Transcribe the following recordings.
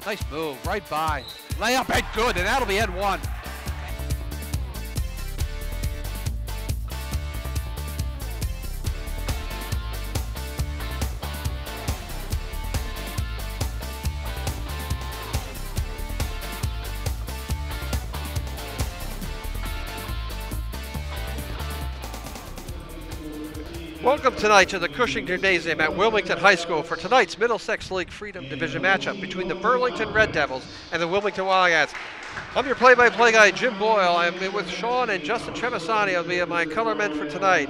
Nice move, right by. Layup and good, and that'll be end one. Welcome tonight to the Cushing Gymnasium at Wilmington High School for tonight's Middlesex League Freedom Division matchup between the Burlington Red Devils and the Wilmington Wildcats. I'm your play-by-play guy, Jim Boyle. I'm with Sean and Justin Trevisani. I'll be my colormen for tonight.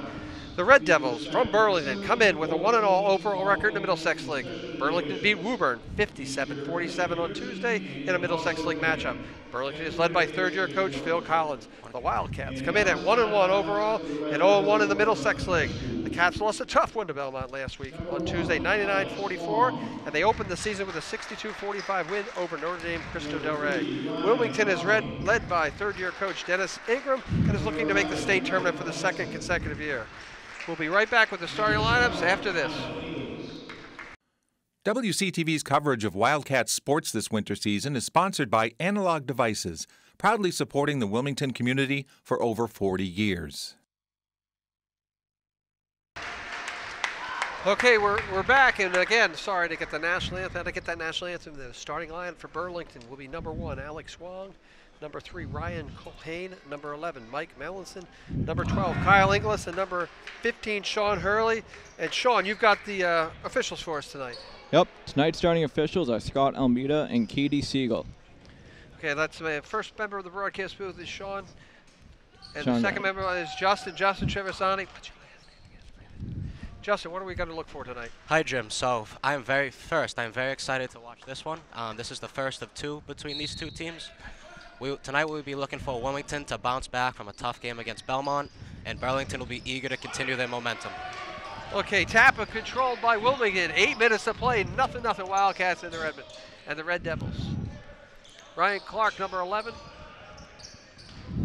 The Red Devils from Burlington come in with a 1-0 overall record in the Middlesex League. Burlington beat Woburn 57-47 on Tuesday in a Middlesex League matchup. Burlington is led by third-year coach Phil Collins. The Wildcats come in at 1-1 overall and 0-1 in the Middlesex League. The Cats lost a tough one to Belmont last week on Tuesday, 99-44, and they opened the season with a 62-45 win over Notre Dame Cristo Del Rey. Wilmington is led by third-year coach Dennis Ingram and is looking to make the state tournament for the second consecutive year. We'll be right back with the starting lineups after this. WCTV's coverage of Wildcats sports this winter season is sponsored by Analog Devices, proudly supporting the Wilmington community for over 40 years. Okay, we're back, and again, sorry to get the national anthem. Had to get that national anthem. The starting line for Burlington will be number 1, Alex Wong. Number 3, Ryan Culhane. Number 11, Mike Melanson. Number 12, Kyle Inglis. And number 15, Sean Hurley. And Sean, you've got the officials for us tonight. Yep, tonight's starting officials are Scott Almeida and Katie Siegel. Okay, that's my first member of the broadcast booth is Sean. And Sean, the second member is Justin Trevisani. Justin, what are we going to look for tonight? Hi, Jim. So I'm very excited to watch this one. This is the first of two between these two teams. Tonight we'll be looking for Wilmington to bounce back from a tough game against Belmont, and Burlington will be eager to continue their momentum. Okay, Tappa controlled by Wilmington. 8 minutes to play. Nothing. Wildcats in the Red Devils. Ryan Clark, number 11.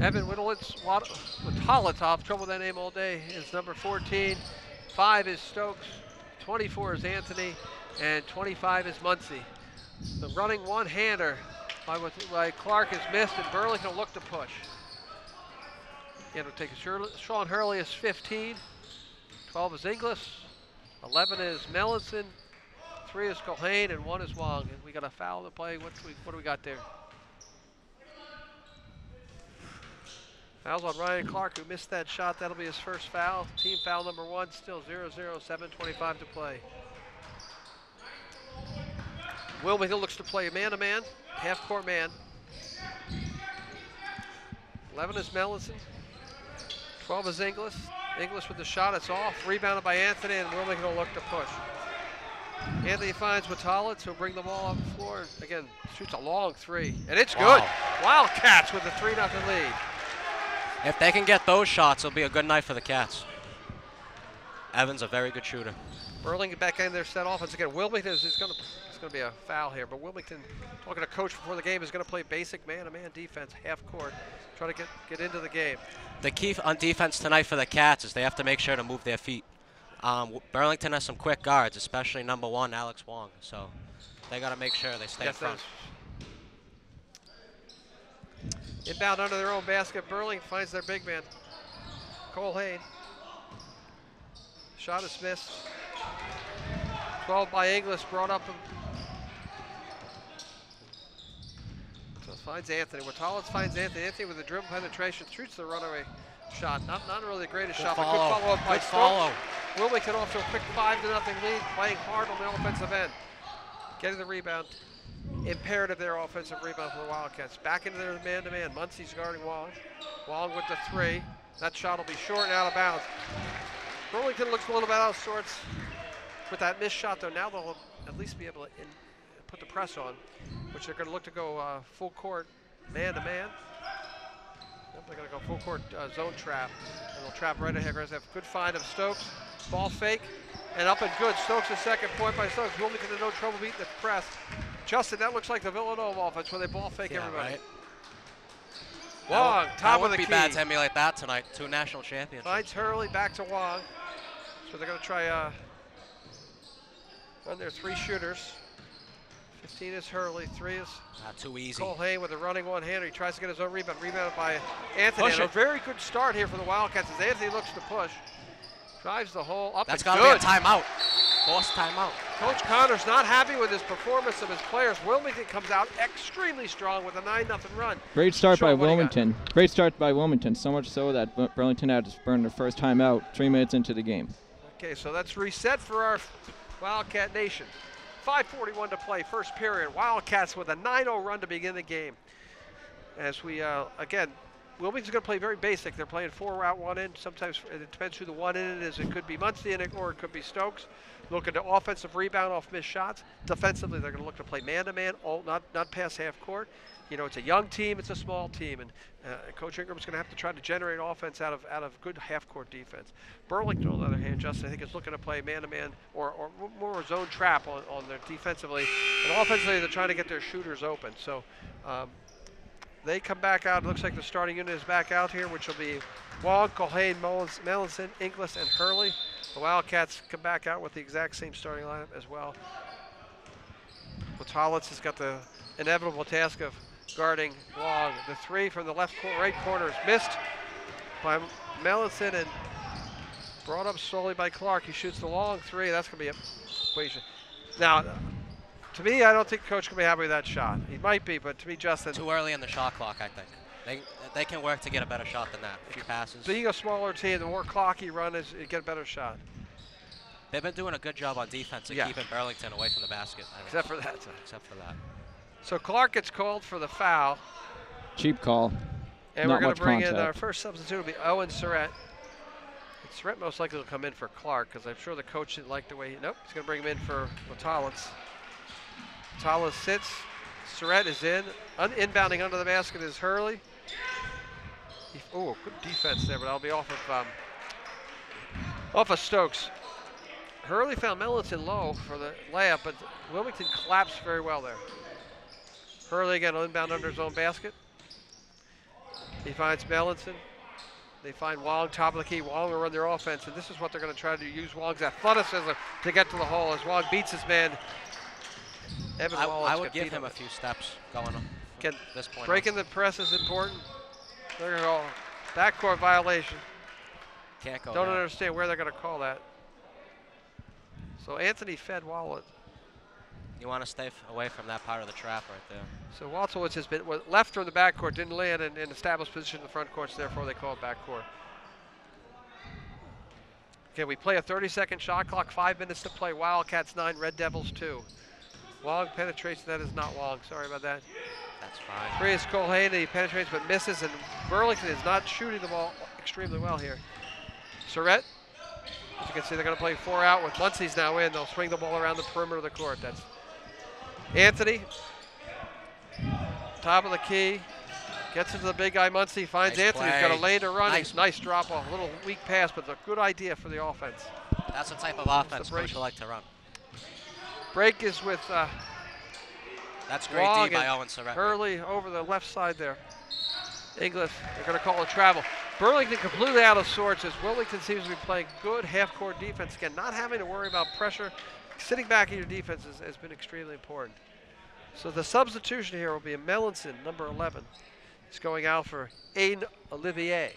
Evan Whittlitz, Watalatov, trouble with that name all day, is number 14. 5 is Stokes, 24 is Anthony, and 25 is Muncie. The running one-hander by Clark is missed, and Burlington will look to push. Again, it'll take Sean Hurley is 15, 12 is Inglis, 11 is Melanson, 3 is Culhane, and 1 is Wong. And we got a foul to play. What do we got there? Foul's on Ryan Clark, who missed that shot. That'll be his first foul. Team foul number 1, still 0-0, 7:25 to play. Wilmington looks to play man-to-man, half-court man. 11 is Melanson. 12 is Inglis. Inglis with the shot, it's off. Rebounded by Anthony, and Wilmington will look to push. Anthony finds Watalatz, who'll bring the ball up the floor. Again, shoots a long 3, and it's good. Wildcats with a 3-0 lead. If they can get those shots, it'll be a good night for the Cats. Evan's a very good shooter. Burlington back in their set offense again. Wilmington is going to be a foul here, but Wilmington, talking to coach before the game, is going to play basic man-to-man defense, half court, try to get into the game. The key on defense tonight for the Cats is they have to make sure to move their feet. Burlington has some quick guards, especially number 1, Alex Wong. So they got to make sure they stay in front. Inbound under their own basket. Burlington finds their big man, Culhane. Shot is missed. 12 by Inglis, brought up. So finds Anthony. Watalatz finds Anthony. Anthony with a dribble penetration, shoots the runaway shot. Not really the greatest shot, but good follow-up by Stokes. Wilmington off to a quick 5-0 lead, playing hard on the offensive end. Getting the rebound. Imperative their offensive rebound for the Wildcats. Back into their man-to-man. Muncie's guarding Wong. Wong with the 3. That shot will be short and out of bounds. Burlington looks a little bit out of sorts with that missed shot, though. Now they'll at least be able to put the press on, which they're going to look to go full court man-to-man. They're going to go full court zone trap, and they'll trap right ahead. They have a good find of Stokes. Ball fake, and up and good. Stokes' second point by Stokes. Wilmington in no trouble beating the press. Justin, that looks like the Villanova offense where they ball fake everybody. Right. Wong, top of the key. That wouldn't be bad to emulate that tonight. 2 national championships. Finds Hurley, back to Wong. So they're going to try run their 3 shooters. 15 is Hurley, 3 is Not too easy. Colhane with a running one-hander. He tries to get his own rebound. Rebounded by Anthony. Push And a it. very good start here for the Wildcats as Anthony looks to push. Drives the hole up. That's and got to be a good. timeout. Forced timeout. Coach Connor's not happy with his performance of his players. Wilmington comes out extremely strong with a 9-0 run. Great start Show by him what he got. Wilmington. Great start by Wilmington, so much so that Burlington had to burn their first time out 3 minutes into the game. Okay, so that's reset for our Wildcat Nation. 5:41 to play, first period. Wildcats with a 9-0 run to begin the game. As we, again, Wilmington's going to play very basic. They're playing 4 out, 1 in. Sometimes it depends who the 1 in is. It could be Muncie in it, or it could be Stokes. Looking to offensive rebound off missed shots. Defensively, they're going to look to play man-to-man, not past half court. You know, it's a young team, it's a small team, and Coach Ingram's going to have to try to generate offense out of good half-court defense. Burlington, on the other hand, Justin, I think is looking to play man-to-man or more zone trap on their defensively. And offensively, they're trying to get their shooters open. So they come back out. It looks like the starting unit is back out here, which will be Wong, Colhane, Melanson, Inglis, and Hurley. The Wildcats come back out with the exact same starting lineup as well. Potalitz has got the inevitable task of guarding Wong. The 3 from the right corner is missed by Melanson and brought up slowly by Clark. He shoots the long 3. That's going to be a equation. Now, to me, I don't think Coach can be happy with that shot. He might be, but to me, Justin. Too early in the shot clock, I think. They can work to get a better shot than that. A few passes. Being a smaller team, the more clock you run, you get a better shot. They've been doing a good job on defense of keeping Burlington away from the basket. I think. Except for that. Except for that. So Clark gets called for the foul. Cheap call. And Not we're going much to bring in contact. our first substitute will be Owen Surratt. Surratt most likely will come in for Clark because I'm sure the coach didn't like the way nope, he's going to bring him in for Potalitz. Potalitz sits. Surratt is in. Inbounding under the basket is Hurley. Oh, good defense there, but that'll be off of Stokes. Hurley found Melanson low for the layup, but Wilmington collapsed very well there. Hurley again inbound under his own basket. He finds Melanson. They find Wong top of the key. Wong will run their offense, and this is what they're going to try to use Wong's athleticism to get to the hole as Wong beats his man. Evan Wallace I would give him a few steps going on Again, this point. breaking the press is important. They're going to go backcourt violation. Can't go Don't there. understand where they're going to call that. So Anthony fed Wallet. You want to stay away from that part of the trap right there. So Waltowitz has been left from the backcourt, didn't land in established position in the front court, so therefore they call it backcourt. Okay, we play a 30-second shot clock, 5 minutes to play. Wildcats 9, Red Devils 2. Wong penetrates, that is not Wong, sorry about that. That's fine. 3 is Colhane, he penetrates but misses, and Burlington is not shooting the ball extremely well here. Surratt, as you can see, they're going to play 4 out with Muncie's now in. They'll swing the ball around the perimeter of the court. That's Anthony, top of the key, gets into the big guy Muncie, finds Nice Anthony. He's got a play. lane to run. Nice. Nice drop off, a little weak pass, but a good idea for the offense. That's the type of offense break. Coach would like to run. Break is with That's great Wong D by and Owen Surratt. Hurley over the left side there. Inglis, they're going to call a travel. Burlington completely out of sorts as Wilmington seems to be playing good half-court defense. Again, not having to worry about pressure. Sitting back in your defense has been extremely important. So the substitution here will be a Melanson, number 11. He's going out for Aiden Olivier.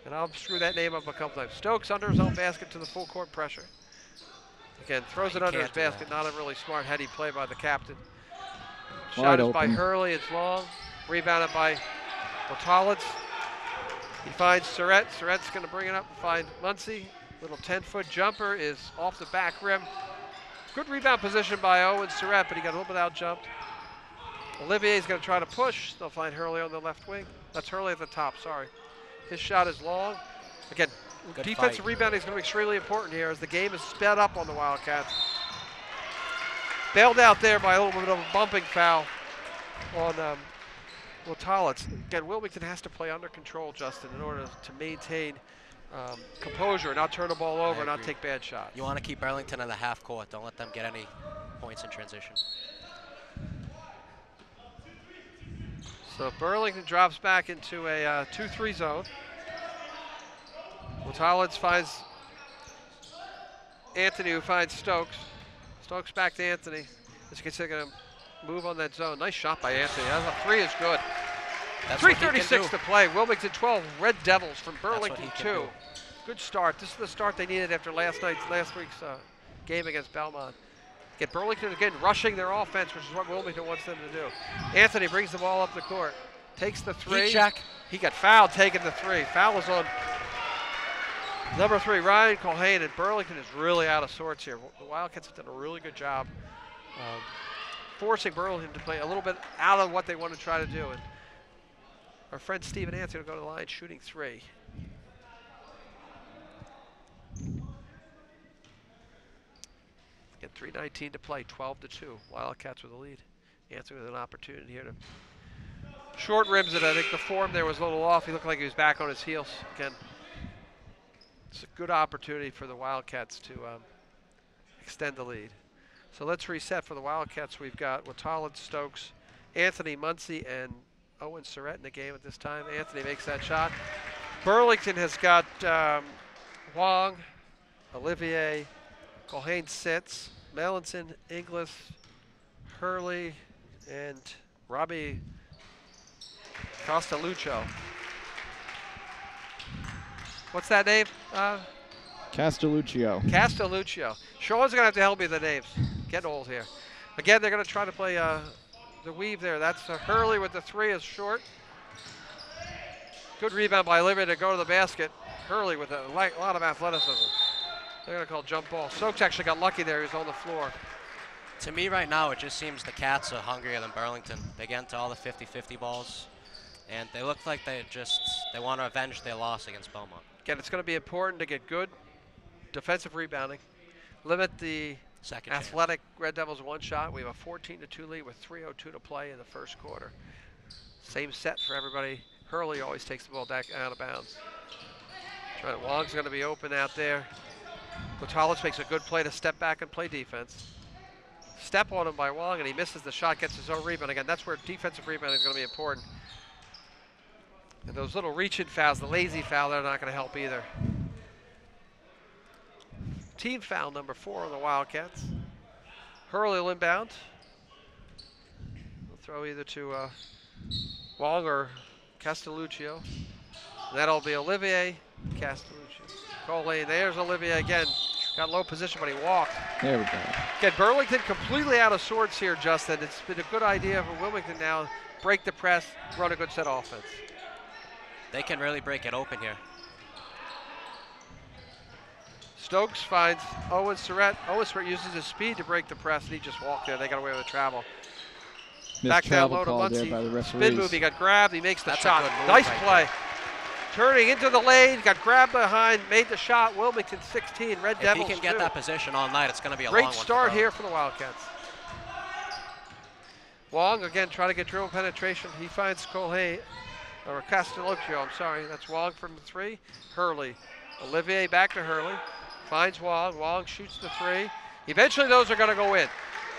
And I'll screw that name up a couple times. Stokes under his own basket to the full court pressure. Again, throws it under his basket. Not a really smart heady play by the captain. Shot is by Hurley. It's long. Rebounded by Potalitz. He finds Surratt. Surratt's going to bring it up and find Muncie. Little 10-foot jumper is off the back rim. Good rebound position by Owen Surratt, but he got a little bit out-jumped. Olivier's going to try to push. They'll find Hurley on the left wing. That's Hurley at the top, sorry. His shot is long. Again, Good defensive fight. rebounding is going to be extremely important here as the game is sped up on the Wildcats. Bailed out there by a little bit of a bumping foul on Potalitz. Again, Wilmington has to play under control, Justin, in order to maintain composure, not turn the ball over, not take bad shots. You want to keep Burlington in the half court. Don't let them get any points in transition. So Burlington drops back into a 2-3 zone. Potalitz finds Anthony, who finds Stokes. Stokes back to Anthony. As you can see, they're going to move on that zone. Nice shot by Anthony. That three is good. That's what he can 3:36 do. to play. Wilmington 12, Red Devils from That's what Burlington he can 2. do. Good start. This is the start they needed after last week's game against Belmont. Get Burlington again rushing their offense, which is what Wilmington wants them to do. Anthony brings the ball up the court, takes the three. Heat check. He got fouled taking the three. Foul is on number 3, Ryan Colhane, and Burlington is really out of sorts here. The Wildcats have done a really good job forcing Burlington to play a little bit out of what they want to try to do. And our friend Stephen Anthony will go to the line shooting 3. Get 3:19 to play, 12-2. Wildcats with the lead. Anthony with an opportunity here to short rims it. I think the form there was a little off. He looked like he was back on his heels again. It's a good opportunity for the Wildcats to extend the lead. So let's reset for the Wildcats. We've got Watalid, Stokes, Anthony Muncie, and Owen Surratt in the game at this time. Anthony makes that shot. Burlington has got Wong, Olivier, Colhane sits, Melanson, Inglis, Hurley, and Robbie Costaluccio. What's that name? Castelluccio. Castelluccio. Sean's going to have to help me with the names. Getting old here. Again, they're going to try to play the weave there. That's Hurley with the 3 is short. Good rebound by Olivier to go to the basket. Hurley with a lot of athleticism. They're going to call jump ball. Stokes actually got lucky there. He was on the floor. To me right now, it just seems the Cats are hungrier than Burlington. They get into all the 50-50 balls, and they look like they want to avenge their loss against Belmont. Again, it's going to be important to get good defensive rebounding. Limit the Second athletic Red Devils one shot. We have a 14-2 lead with 3:02 to play in the first quarter. Same set for everybody. Hurley always takes the ball back out of bounds. Wong's going to be open out there. Watalid makes a good play to step back and play defense. Step on him by Wong, and he misses the shot, gets his own rebound. Again, that's where defensive rebound is going to be important. And those little reach-in fouls, the lazy foul, they're not going to help either. Team foul number 4 on the Wildcats. Hurley will inbound. We'll throw either to Wong or Castelluccio. That'll be Olivier Castelluccio. Coley, there's Olivier again. Got low position, but he walked. There we go. Again, Burlington completely out of sorts here, Justin. It's been a good idea for Wilmington now. Break the press, run a good set of offense. They can really break it open here. Stokes finds Owen Surratt. Owen Surratt uses his speed to break the press, and he just walked there. They got away with the travel. Back down low to Muncie. Spin move, he got grabbed, he makes the shot. Nice play. Turning into the lane, got grabbed behind, made the shot. Wilmington 16, Red Devils 2. If he can get that position all night, it's going to be a great long one. Start here for the Wildcats. Wong again trying to get dribble penetration. He finds Colhane, or Castelluccio, I'm sorry. That's Wong from the 3. Hurley. Olivier back to Hurley. Finds Wong. Wong shoots the 3. Eventually those are going to go in.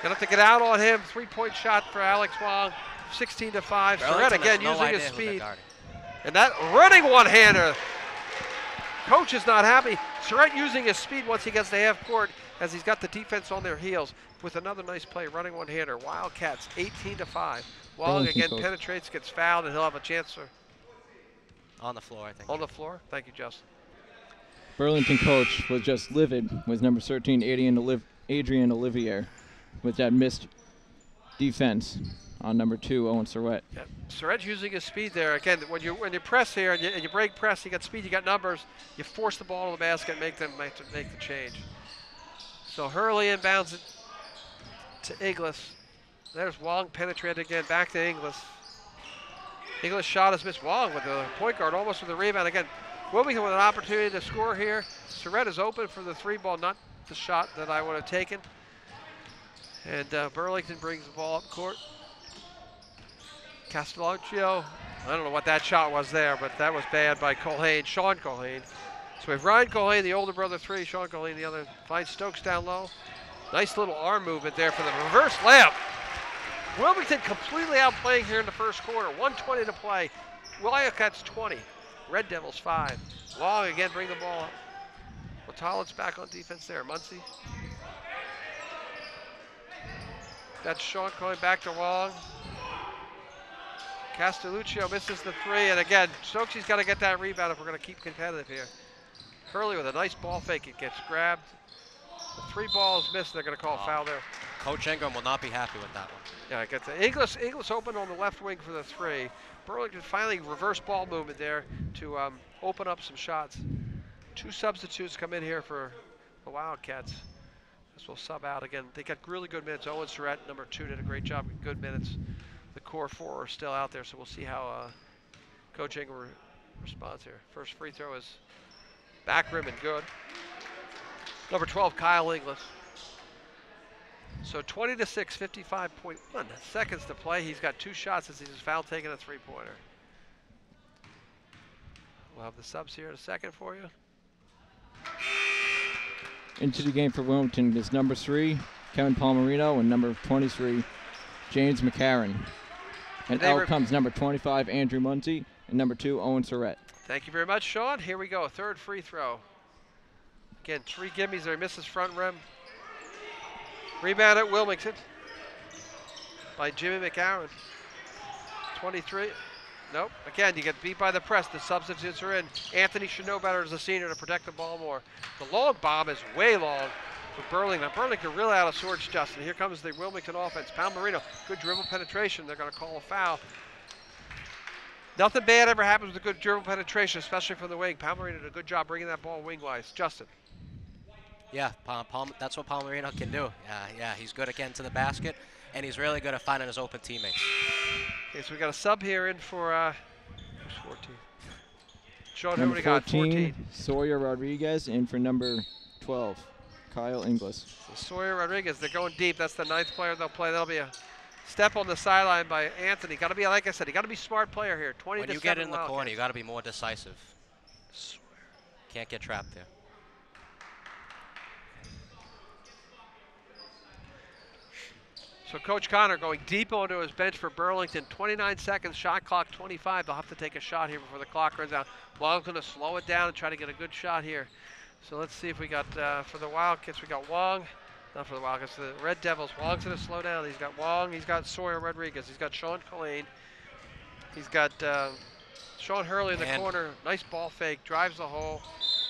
Gonna have to get out on him. 3-point shot for Alex Wong. 16-5. Surratt again using his speed. And that running one-hander. Coach is not happy. Surratt using his speed once he gets to half court as he's got the defense on their heels with another nice play, running one-hander. Wildcats 18-5. Wong again penetrates, gets fouled, and he'll have a chance for on the floor, I think. On the floor. Thank you, Justin. Burlington coach was just livid with number 13, Adrian Olivier, with that missed defense on number 2, Owen Surratt. Yeah. Surratt's using his speed there. Again, when you press here and you break press, you got speed, you got numbers, you force the ball to the basket and make the change. So Hurley inbounds it to Inglis. There's Wong penetrated again, back to Inglis. Inglis shot is missed. Wong with the point guard, almost with the rebound. Again, Wilmington with an opportunity to score here. Surratt is open for the 3 ball, not the shot that I would have taken. And Burlington brings the ball up court. Castelluccio, I don't know what that shot was there, but that was bad by Colhane, Sean Colhane. So we have Ryan Colhane, the older brother, 3, Sean Colhane, the other. Finds Stokes down low. Nice little arm movement there for the reverse layup. Wilmington completely outplaying here in the first quarter. 1:20 to play. Wildcats 20, Red Devils 5. Long again, bring the ball up. Watalid's back on defense there. Muncie. That's Sean going back to Wong. Castelluccio misses the 3, and again, Stokesy's got to get that rebound if we're going to keep competitive here. Hurley with a nice ball fake, it gets grabbed. The 3 balls missed, they're going to call a foul there. Coach Ingram will not be happy with that one. Yeah, it gets Inglis open on the left wing for the 3. Burlington finally reverse ball movement there to open up some shots. 2 substitutes come in here for the Wildcats. This will sub out again. They got really good minutes. Owen Surratt, number 2, did a great job with good minutes. The core 4 are still out there, so we'll see how Coach Ingram responds here. First free throw is back rim and good. Number 12, Kyle Inglis. So 20-6, 55.1 seconds to play. He's got 2 shots as he's foul taking a 3-pointer. We'll have the subs here in a second for you. Into the game for Wilmington is number 3, Kevin Palmerino, and number 23, James McCarron. And out comes number 25, Andrew Muncie, and number 2, Owen Surratt. Thank you very much, Sean. Here we go, 3rd free throw. Again, 3 gimmies there, misses front rim. Rebound at Wilmington by Jimmy McCarron. 23, nope. Again, you get beat by the press. The substitutes are in. Anthony should know better as a senior to protect the ball more. The long bomb is way long for Burlington. Burlington really out of sorts, Justin. Here comes the Wilmington offense. Palmerino, good dribble penetration. They're going to call a foul. Nothing bad ever happens with a good dribble penetration, especially from the wing. Palmerino did a good job bringing that ball wing-wise. Justin. Yeah, that's what Palmerino can do. Yeah, he's good at getting to the basket, and he's really good at finding his open teammates. Okay, so we got a sub here in for 14. Sean, number who we got? 14. Sawyer Rodriguez, and for number 12, Kyle Inglis. So Sawyer Rodriguez, they're going deep. That's the 9th player they'll play. That'll be a step on the sideline by Anthony. Got to be, like I said, you got to be a smart player here. 20 to 7 When you get in the Wildcats. corner, you got to be more decisive. Can't get trapped there. So Coach Connor going deep onto his bench for Burlington. 29 seconds, shot clock 25. They'll have to take a shot here before the clock runs out. Wong's going to slow it down and try to get a good shot here. So let's see if we got, for the Wildcats, we got Wong. Not for the Wildcats, the Red Devils. Wong's going to slow down. He's got Wong, he's got Sawyer Rodriguez, he's got Sean Colleen. He's got Sean Hurley in the corner. Nice ball fake, drives the hole,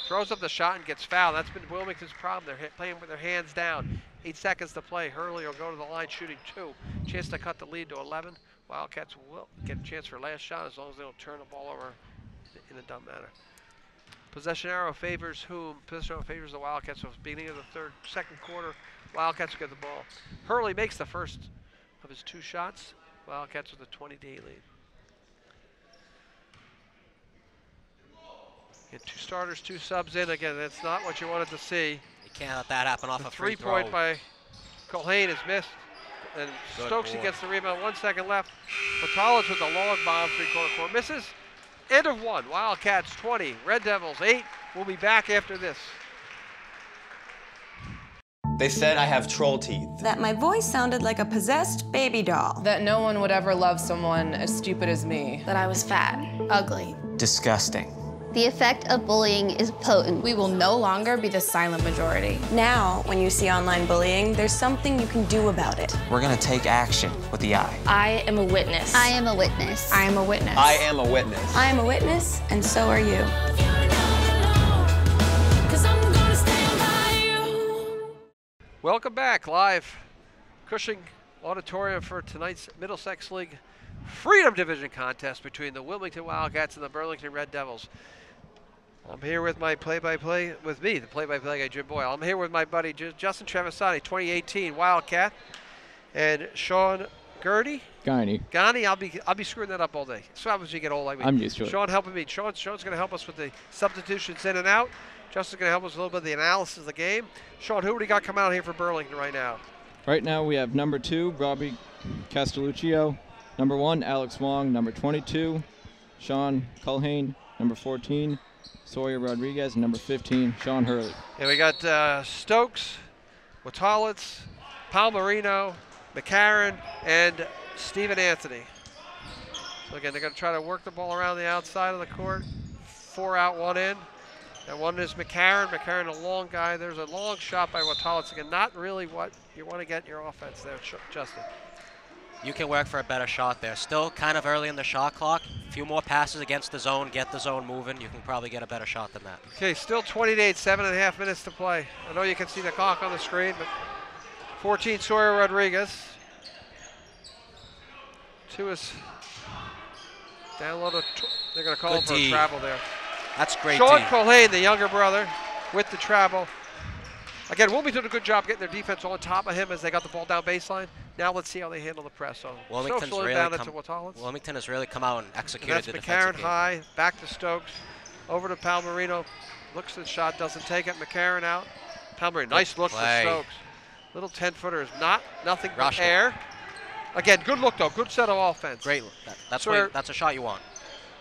throws up the shot and gets fouled. That's been Wilmington's problem. They're playing with their hands down. 8 seconds to play. Hurley will go to the line shooting 2. Chance to cut the lead to 11. Wildcats will get a chance for a last shot as long as they don't turn the ball over in a dumb manner. Possession arrow favors whom? Possession arrow favors the Wildcats. So beginning of the second quarter, Wildcats will get the ball. Hurley makes the first of his 2 shots. Wildcats with a 20-8 lead. Get 2 starters, 2 subs in. Again, that's not what you wanted to see. You can't let that happen off a free throw. 3-point by Colhane is missed. And Stokesy gets the rebound. 1 second left. Matalich with a long bomb, 3-quarter court. Misses. End of 1. Wildcats 20. Red Devils 8. We'll be back after this. They said I have troll teeth. That my voice sounded like a possessed baby doll. That no one would ever love someone as stupid as me. That I was fat, ugly. Disgusting. The effect of bullying is potent. We will no longer be the silent majority. Now, when you see online bullying, there's something you can do about it. We're gonna take action with the I. I am a witness. I am a witness. I am a witness. I am a witness. I am a witness, and so are you. Welcome back, live Cushing Auditorium for tonight's Middlesex League Freedom Division contest between the Wilmington Wildcats and the Burlington Red Devils. I'm here with my play-by-play, with me, the play-by-play guy, Jim Boyle. I'm here with my buddy Justin Trevisani, 2018 Wildcat, and Sean Gurney. Gurney. I'll be screwing that up all day. So happens you get old like me. I'm used to it. Sean helping me. Sean's going to help us with the substitutions in and out. Justin's going to help us with a little bit of the analysis of the game. Sean, who do we got coming out here for Burlington right now? Right now we have number 2, Robbie Castelluccio. Number 1, Alex Wong. Number 22, Sean Culhane. Number 14, Sawyer Rodriguez. And number 15, Sean Hurley. And we got Stokes, Watalitz, Palmerino, McCarron, and Stephen Anthony. So again, they're going to try to work the ball around the outside of the court. 4 out, 1 in. That one is McCarron. McCarron, a long guy. There's a long shot by Watalitz. Again, not really what you want to get in your offense there, Justin. You can work for a better shot there. Still kind of early in the shot clock. A few more passes against the zone, get the zone moving. You can probably get a better shot than that. Okay, still 28, 7.5 minutes to play. I know you can see the clock on the screen, but 14, Sawyer Rodriguez. 2 is downloaded. They're going to call him for a travel there. That's great. Sean Colhane, the younger brother, with the travel. Again, Wilmington did a good job getting their defense on top of him as they got the ball down baseline. Now let's see how they handle the press. So Wilmington has really come out and executed the defensive game. McCarron high, back to Stokes, over to Palmerino. Looks at the shot, doesn't take it. McCarron out. Palmerino, nice look for Stokes. Little 10-footer is nothing but air. Again, good look though, good set of offense. Great, that's a shot you want.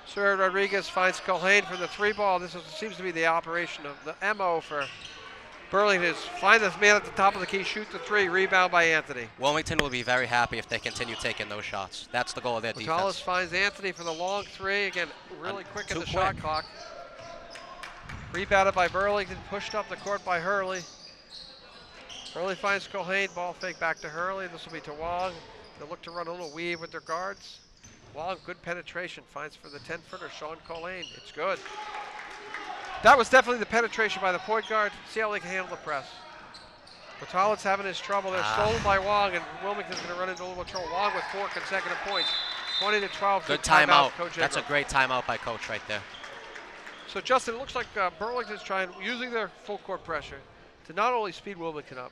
Sir Rodriguez finds Colhane for the 3-ball. This seems to be the operation of the MO for Burlington. Find this man at the top of the key, shoot the 3, rebound by Anthony. Wilmington will be very happy if they continue taking those shots. That's the goal of their defense. Morales finds Anthony for the long 3. Again, really quick in the shot clock. Rebounded by Burlington, pushed up the court by Hurley. Hurley finds Colhane, ball fake back to Hurley. This will be to Wong. They'll look to run a little weave with their guards. Wong, good penetration, finds for the 10-footer, Sean Colhane. It's good. That was definitely the penetration by the point guard. See how they can handle the press. Watalitz having his trouble. They're stolen by Wong, and Wilmington's going to run into a little trouble. Wong with 4 consecutive points. 20-12. Good timeout. That's a great timeout by Coach right there. So, Justin, it looks like Burlington's using their full court pressure to not only speed Wilmington up,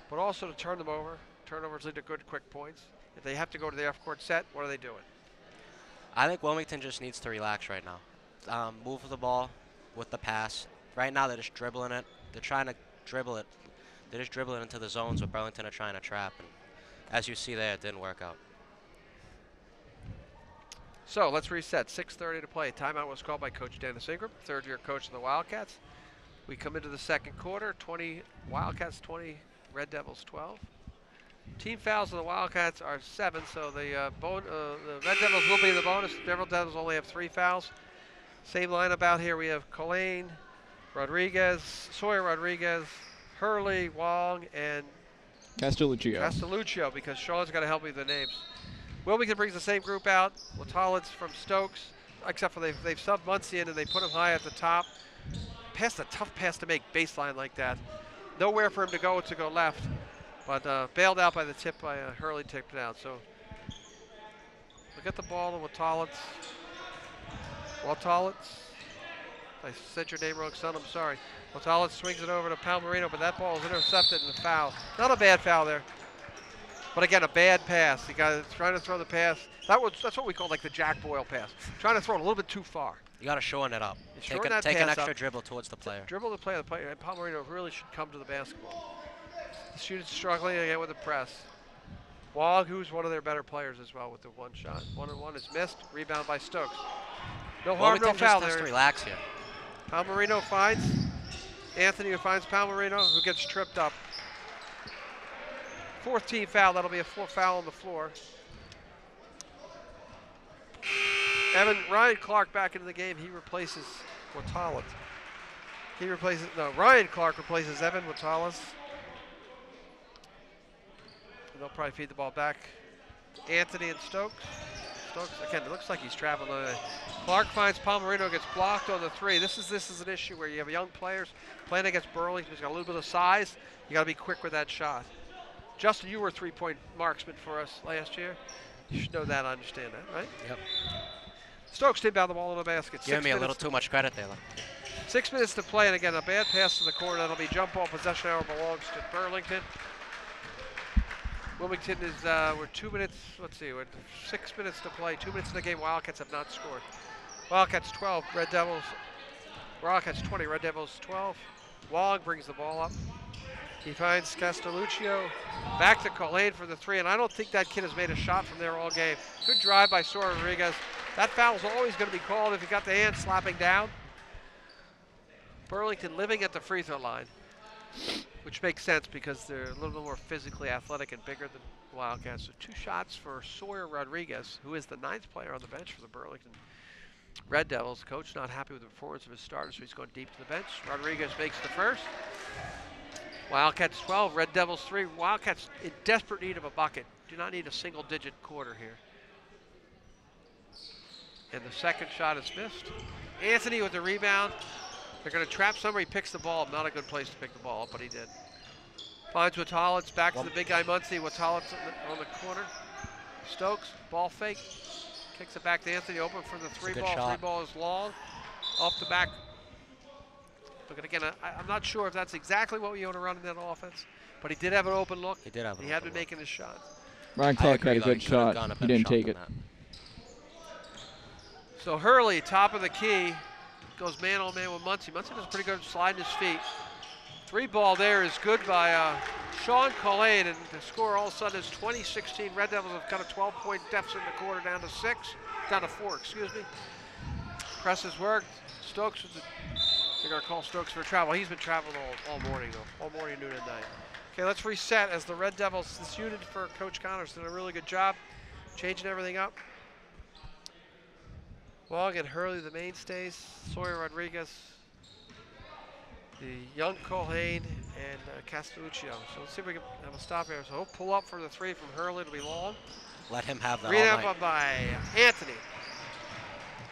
but also to turn them over. Turnovers lead to good, quick points. If they have to go to the half-court set, what are they doing? I think Wilmington just needs to relax right now. Move the ball with the pass. Right now they're just dribbling it. They're trying to dribble it. They're just dribbling into the zones where Burlington are trying to trap. And as you see there, it didn't work out. So let's reset. 6:30 to play. Timeout was called by Coach Dennis Ingram, third-year coach of the Wildcats. We come into the second quarter. 20 Wildcats, 20 Red Devils, 12. Team fouls of the Wildcats are 7, so the Red Devils will be the bonus. The Red Devils only have 3 fouls. Same lineup out here. We have Colhane, Rodriguez, Sawyer Rodriguez, Hurley, Wong, and Castelluccio, because Sean's got to help me with the names. Wilmington brings the same group out. Watalitz from Stokes, except for they've subbed Muncie in and they put him high at the top. Passed a tough pass to make baseline like that. Nowhere for him to go left. But bailed out by the tip by Hurley, tipped it out. So we get the ball to Watalitz. I said your name wrong, son. I'm sorry. Watalitz swings it over to Palmerino, but that ball is intercepted and a foul. Not a bad foul there. But again, a bad pass. He got trying to throw the pass. That's what we call like the Jack Boyle pass. Trying to throw it a little bit too far. You got to shorten it up. Take an extra dribble towards the player. Dribble the player. The player. And Palmerino really should come to the basketball. The student's struggling again with the press. Wong, who's one of their better players as well with the 1 shot. 1-on-1 is missed. Rebound by Stokes. No harm, no foul there. Just to relax here. Palmerino finds Anthony, who finds Palmerino, who gets tripped up. 4th team foul. That'll be a 4th foul on the floor. Ryan Clark back into the game. He replaces Watalitz. Ryan Clark replaces Evan Watalitz. They'll probably feed the ball back. Anthony and Stokes. Stokes, again, it looks like he's traveling. Clark finds Palmerino, gets blocked on the 3. This is an issue where you have young players playing against Burlington. He's got a little bit of size. You got to be quick with that shot. Justin, you were a 3-point marksman for us last year. You should know that, understand that, right? Yep. Stokes did bound the ball in the basket. Give me a little too much credit there. 6 minutes to play, and again, a bad pass to the corner. That'll be jump ball. Possession hour belongs to Burlington. Wilmington is, we're 2 minutes, we're 6 minutes to play. 2 minutes in the game, Wildcats have not scored. Wildcats 12, Wildcats 20, Red Devils 12. Wong brings the ball up. He finds Castelluccio, back to Colhane for the 3, and I don't think that kid has made a shot from there all game. Good drive by Sora Rodriguez. That foul is always going to be called if you got the hand slapping down. Burlington living at the free throw line, which makes sense because they're a little bit more physically athletic and bigger than Wildcats. So 2 shots for Sawyer Rodriguez, who is the 9th player on the bench for the Burlington Red Devils. Coach not happy with the performance of his starters, so he's going deep to the bench. Rodriguez makes the first. Wildcats 12, Red Devils 3. Wildcats in desperate need of a bucket. Do not need a single-digit quarter here. And the second shot is missed. Anthony with the rebound. They're going to trap somebody. He picks the ball up. Not a good place to pick the ball up, but he did. Finds Watalitz. Back to the big guy Muncie. Watalitz on the corner. Stokes, ball fake. Kicks it back to Anthony. Open for the three ball. Shot. Three ball is long. Off the back. Look, again, I'm not sure if that's exactly what we want to run in that offense, but he did have an open look. He did have an He had been making his shot. Ryan Clark had a good shot. He didn't take it. So Hurley, top of the key, goes man-on-man with Muncie. Muncie does pretty good sliding his feet. Three ball there is good by Sean Collane, and the score all of a sudden is 20-16. Red Devils have got a 12-point deficit in the quarter, down to 4, excuse me. Presses worked. Stokes was they're going to call Stokes for travel. He's been traveling all morning, though. All morning, noon, and night. Okay, let's reset as the Red Devils, this unit for Coach Connors did a really good job changing everything up. Wong and Hurley, the mainstays. Sawyer Rodriguez, the young Colhane, and Castelluccio. So let's see if we can have a stop here. So he'll pull up for the three from Hurley. It'll be long. Let him have that all Rebound night. by Anthony.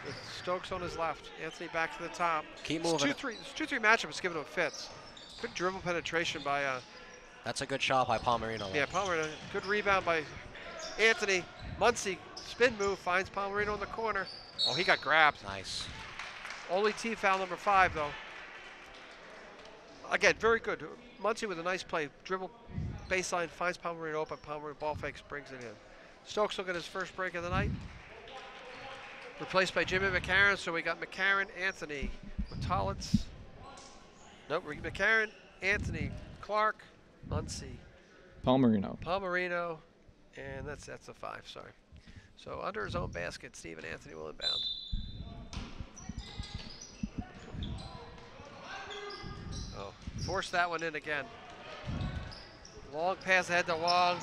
With Stokes on his left. Anthony back to the top. Keep moving. This 2-3 matchup is giving him fits. Good dribble penetration by. That's a good shot by Palmerino. Yeah, Palmerino. Good rebound by Anthony. Muncie, spin move, finds Palmerino in the corner. Oh, he got grabbed. Nice. Only team foul number 5, though. Again, very good. Muncie with a nice play. Dribble, baseline, finds Palmerino open. Palmerino ball fakes, brings it in. Stokes will get his first break of the night. Replaced by Jimmy McCarron, so we got McCarron, Anthony, Watalitz. Nope, McCarron, Anthony, Clark, Muncie. Palmerino. And that's a 5, sorry. So under his own basket, Stephen Anthony will inbound. Oh, forced that one in again. Long pass ahead to Wong.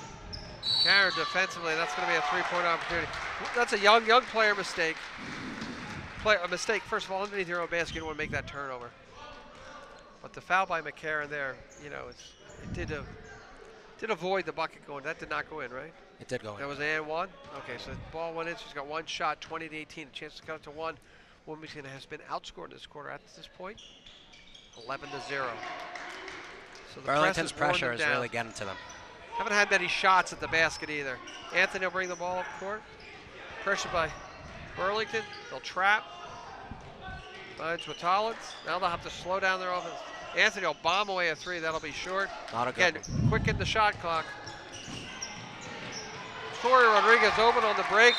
Karen defensively, that's going to be a three-point opportunity. That's a young player mistake. A mistake, first of all, underneath your own basket, you don't want to make that turnover. But the foul by McCarron there, you know, it did avoid the bucket going. That did not go in, right? It did go in. That was an and one? Okay, so the ball went in. She's got one shot, 20-18. A chance to cut it to 1. Wilmington has been outscored this quarter at this point, 11-0. So the Burlington's pressure is is really getting to them. Haven't had many shots at the basket either. Anthony will bring the ball up court. Pressure by Burlington. They'll trap. Finds Watalitz. Now they'll have to slow down their offense. Anthony will bomb away a 3. That'll be short. Not a good Again, quicken the shot clock. Sawyer Rodriguez open on the break.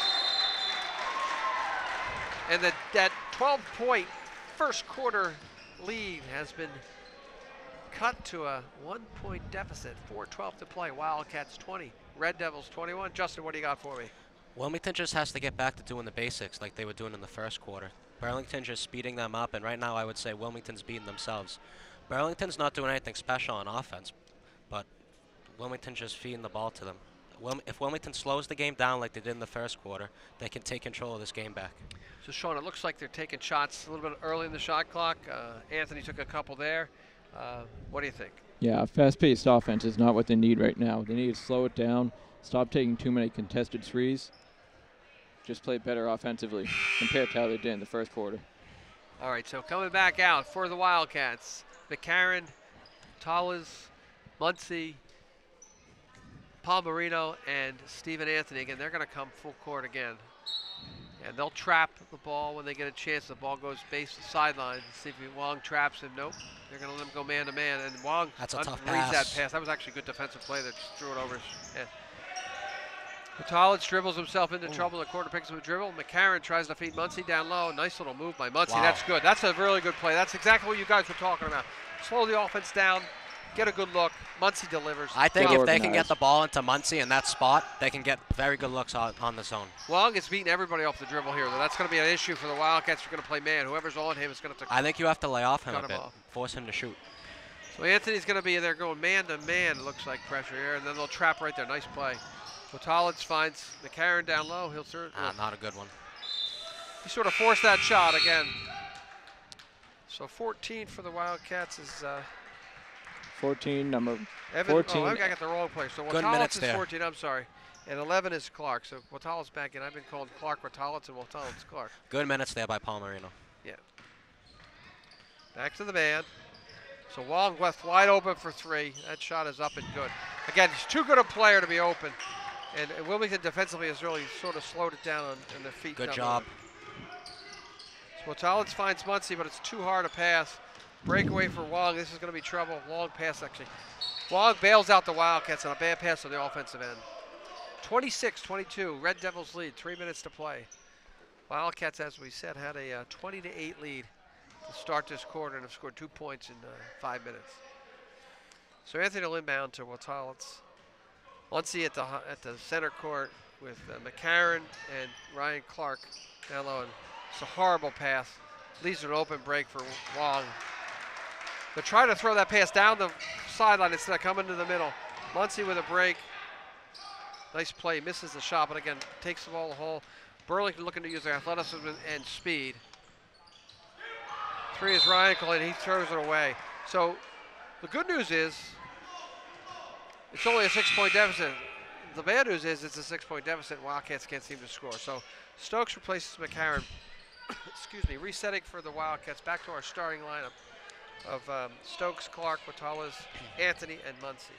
And that 12-point first quarter lead has been cut to a 1-point deficit. 4:12 to play. Wildcats 20. Red Devils 21. Justin, what do you got for me? Wilmington just has to get back to doing the basics like they were doing in the first quarter. Burlington just speeding them up, and right now I would say Wilmington's beating themselves. Burlington's not doing anything special on offense, but Wilmington's just feeding the ball to them. If Wilmington slows the game down like they did in the first quarter, they can take control of this game back. So, Sean, it looks like they're taking shots a little bit early in the shot clock. Anthony took a couple there. What do you think? Yeah, fast-paced offense is not what they need right now. They need to slow it down, stop taking too many contested threes, just play better offensively compared to how they did in the first quarter. All right, so coming back out for the Wildcats, McCarron, Tallis, Muncie, Palmerino, and Stephen Anthony. Again, they're going to come full court again. And they'll trap the ball when they get a chance. The ball goes base to sideline. See if Wong traps him. Nope. They're going to let him go man-to-man. And Wong That's a tough reads that pass. pass. That was actually a good defensive play that just threw it over his head. Tallis dribbles himself into trouble. The quarter picks up a dribble. McCarron tries to feed Muncie down low. Nice little move by Muncie. Wow. That's good. That's a really good play. That's exactly what you guys were talking about. Slow the offense down. Get a good look. Muncie delivers. I think Well if they can organized. get the ball into Muncie in that spot, they can get very good looks on the zone. Wong is beating everybody off the dribble here, though. That's going to be an issue for the Wildcats. You're going to play man. Whoever's on him is going to have to. I think you have to lay off him Cut a him bit, off. force him to shoot. So Anthony's going to be there going man-to-man, looks like pressure here, and then they'll trap right there. Nice play. Watalitz finds McCarron down low. He'll serve. Not a good one. He sort of forced that shot again. So 14 for the Wildcats is 14, number Evan. 14. Oh, I got the wrong place. So Good Watalitz minutes is there. 14. I'm sorry, and 11 is Clark. So Watalitz back in. I've been called Clark Watalitz and Watalitz Clark. Good minutes there by Palmerino. Yeah. Back to the man. So Wong left wide open for 3. That shot is up and good. Again, he's too good a player to be open. And Wilmington defensively has really sort of slowed it down on their feet. Good job. So Watalitz finds Muncie, but it's too hard to pass. Breakaway for Wong. This is going to be trouble. Long pass, actually. Wong bails out the Wildcats on a bad pass on the offensive end. 26-22. Red Devils lead. 3 minutes to play. Wildcats, as we said, had a 20-8 lead to start this quarter and have scored 2 points in 5 minutes. So Anthony will inbound to Watalitz. Muncie at the center court with McCarron and Ryan Clark down low. And it's a horrible pass. Leaves an open break for Wong. They're trying to throw that pass down the sideline instead of coming to the middle. Muncie with a break. Nice play. Misses the shot, but again, takes the ball to the hole. Burlington looking to use their athleticism and speed. 3 is Ryan Cullen. He throws it away. So the good news is it's only a 6-point deficit. The bad news is it's a 6-point deficit and Wildcats can't seem to score. So Stokes replaces McCarron. Excuse me, resetting for the Wildcats. Back to our starting lineup of Stokes, Clark, Watalitz, Anthony, and Muncie.